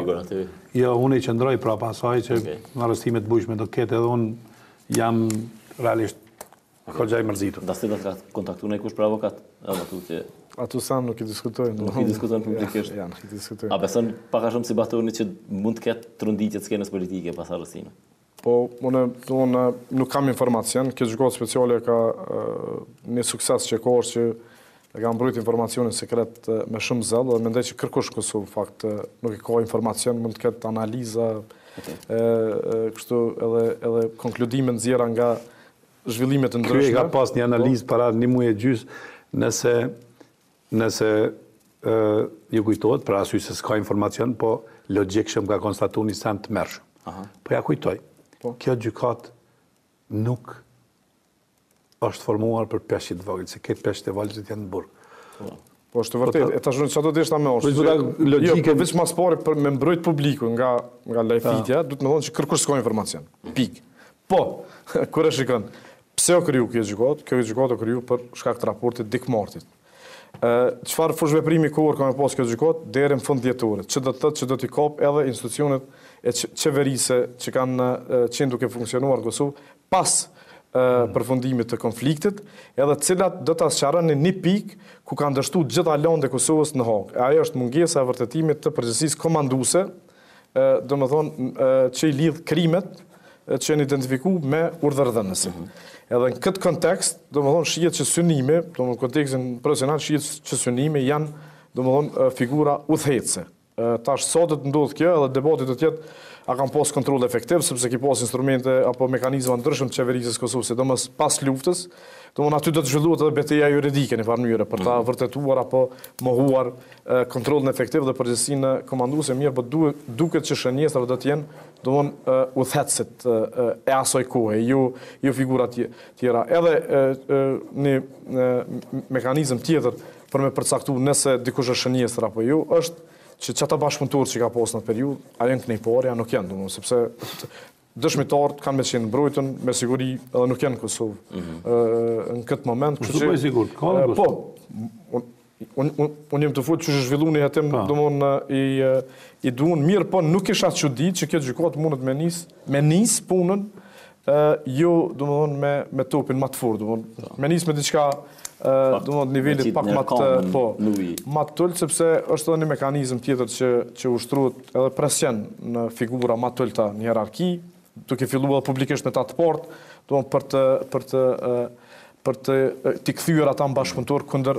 Jo, unë i qëndroj pra pasaj që arrestime të bujshme do ketë edhe unë jam realisht kërgjaj mërzitur. Da së të ka kontaktu në kush për avokat? Atu sam nuk i diskutojnë. Nuk i diskutojnë publikisht? Ja, nuk i diskutojnë. A beson paka shumë si Batoni që mund të ketë tronditje të skenës politike pas arrestime? Po, unë nuk kam informacion, kjo gjykatë speciale ka një sukses që ka është që e ka mbrojt informacionin sekret me shumë zell, dhe mendoj që kërkush Kosovë, fakt, nuk i ka informacion, mund të ketë analiza, kështu edhe konkludime nxjerra nga zhvillimet të ndryshme. Krye ka pas një analizë para një muaj e gjys, nëse ju kujtohet, për arsye se s'ka informacion, po logjikshëm ka konstatuar një send të mërshëm. Po ja kujtoj, kjo gjykat nuk është formuar për peshqit të vogël, se këtë peshqit e vogël janë në burg. Po është të vërtet, e tash çfarë do të ishte më është. Jo, veç mas pare për me mbrojt publiku nga lajfitja, duhet më thonë që kërkush s'ka informacion. Pik. Po, kur e shikon, pse o kriju kjo gjykat? Kjo gjykat o kriju për shkak të raportit Dikmartit. Çfarë fushveprimi kohor ka me pas kjo gjykat deri në fund jetore? Që do të thotë që do t'i kap edhe institucionet e qeverisë që kanë qenë duke funksionuar në Kosovë pas përfundimit të konfliktit, edhe cilat do ta sqarojnë një pikë ku kanë dështuar gjitha lëndë e Kosovës në Hagë. Ajo është mungesa e vërtetimit të përgjegjësisë komanduese, domethënë që i lidh krimet që janë identifikuar me urdhërdhënësin. Edhe në këtë kontekst, domethënë shihet që synime, domethënë në kontekstin profesional shihet që synime janë domethënë figura udhëhecse. Tash sa do të ndodh kjo, edhe debati do të jetë a kanë pas kontroll efektiv, sepse ki pas instrumente apo mekanizma ndryshëm të qeverisë së Kosovës, sidomos pas luftës, domethënë aty do të zhvillohet edhe betejë juridike në farë mënyrë për ta vërtetuar apo mohuar kontrollin efektiv dhe përgjegjësinë komanduese, mirë, po duket që shënjestrat do të jenë domethënë udhëhecët e asaj kohe, jo figura tjera. Edhe një mekanizëm tjetër për me përcaktuar nëse dikush është shënjestër apo jo, është që qëta bashkëpunëtorë që ka pas në periud, a janë kënejpare, a nuk janë, sepse dëshmitarët kanë me qenë mbrojtën, me siguri edhe nuk janë në Kosovë në këtë moment. Kështu po e sigur, ka në Po, unë jem të full që është zhvillu një jetim, i duon mirë, po nuk isha që ditë që kjo gjykatë mundet me nis punën, jo me topin më të fort, me nis me diçka nivelit pak më të tull, sepse është edhe një mekanizëm tjetër që ushtrohet edhe presion në figura më të tullta në hierarki, duke filluar publikisht me ta të partë, për të kthyer ata bashkëpunëtor kundër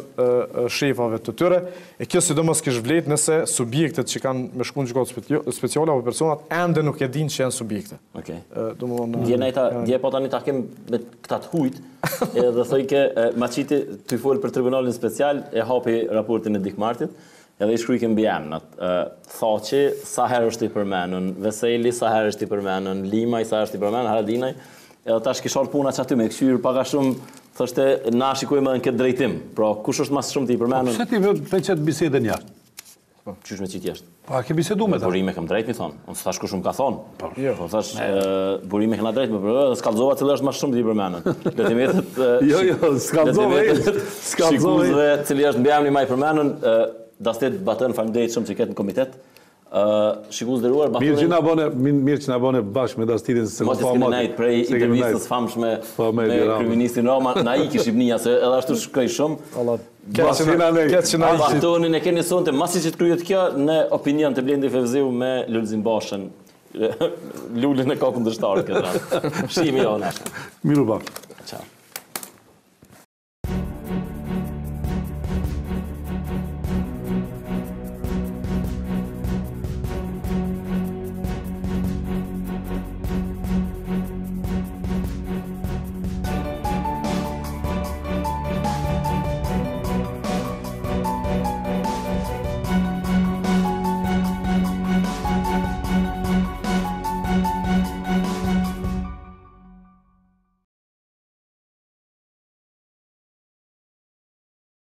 shefave të tyre. E kjo sidomos kish vlet nëse subjektet që kanë me shkuar në gjykatë speciale apo personat ende nuk e dinë që janë subjekte. Okej. Dje po tani takim me këta të hujt, edhe thoj ke Maqiti të fol për tribunalin special, e hapi raportin e Dikmartit, edhe i shkruajke mbi emrat. Thaçi sa herë është i përmendur, Veseli sa herë është i përmendur, Limaj sa herë është i përmendur, Haradinaj. Edhe tash kishon puna që aty me këshyr paka shumë, thoshte na shikojmë edhe në këtë drejtim. Pra, kush është mas shumë të i përmendur? Pse ti vetë qëtë bisedën jashtë? Qysh me qitë jashtë? Po, a ke bisedu me ta? Burime kam drejt, mi thonë. Unë thash kush shumë ka thonë. Po, thash, burime këna drejt, dhe skallzova cilë është mas shumë të i përmendur. Letimetet... Jo, skallzova shikuzve cili është mbi emri ma i përmendur, dastet batën faleminderit shumë që ketë në komitet. Shikuz dëruar, mirë që na bone bashkë me dastitin se mos e nejt prej intervistës famshme me kryeministin Rama, na iki Shqipnia se edhe ashtu shkoj shumë. Batonin e keni sonte, masi që të kryet kjo në opinion të Blendi Fevziu me Lulzim Bashën, lullin e kokën dështarë këtë. Shimi jo nashtë. Miru bashkë. Ciao.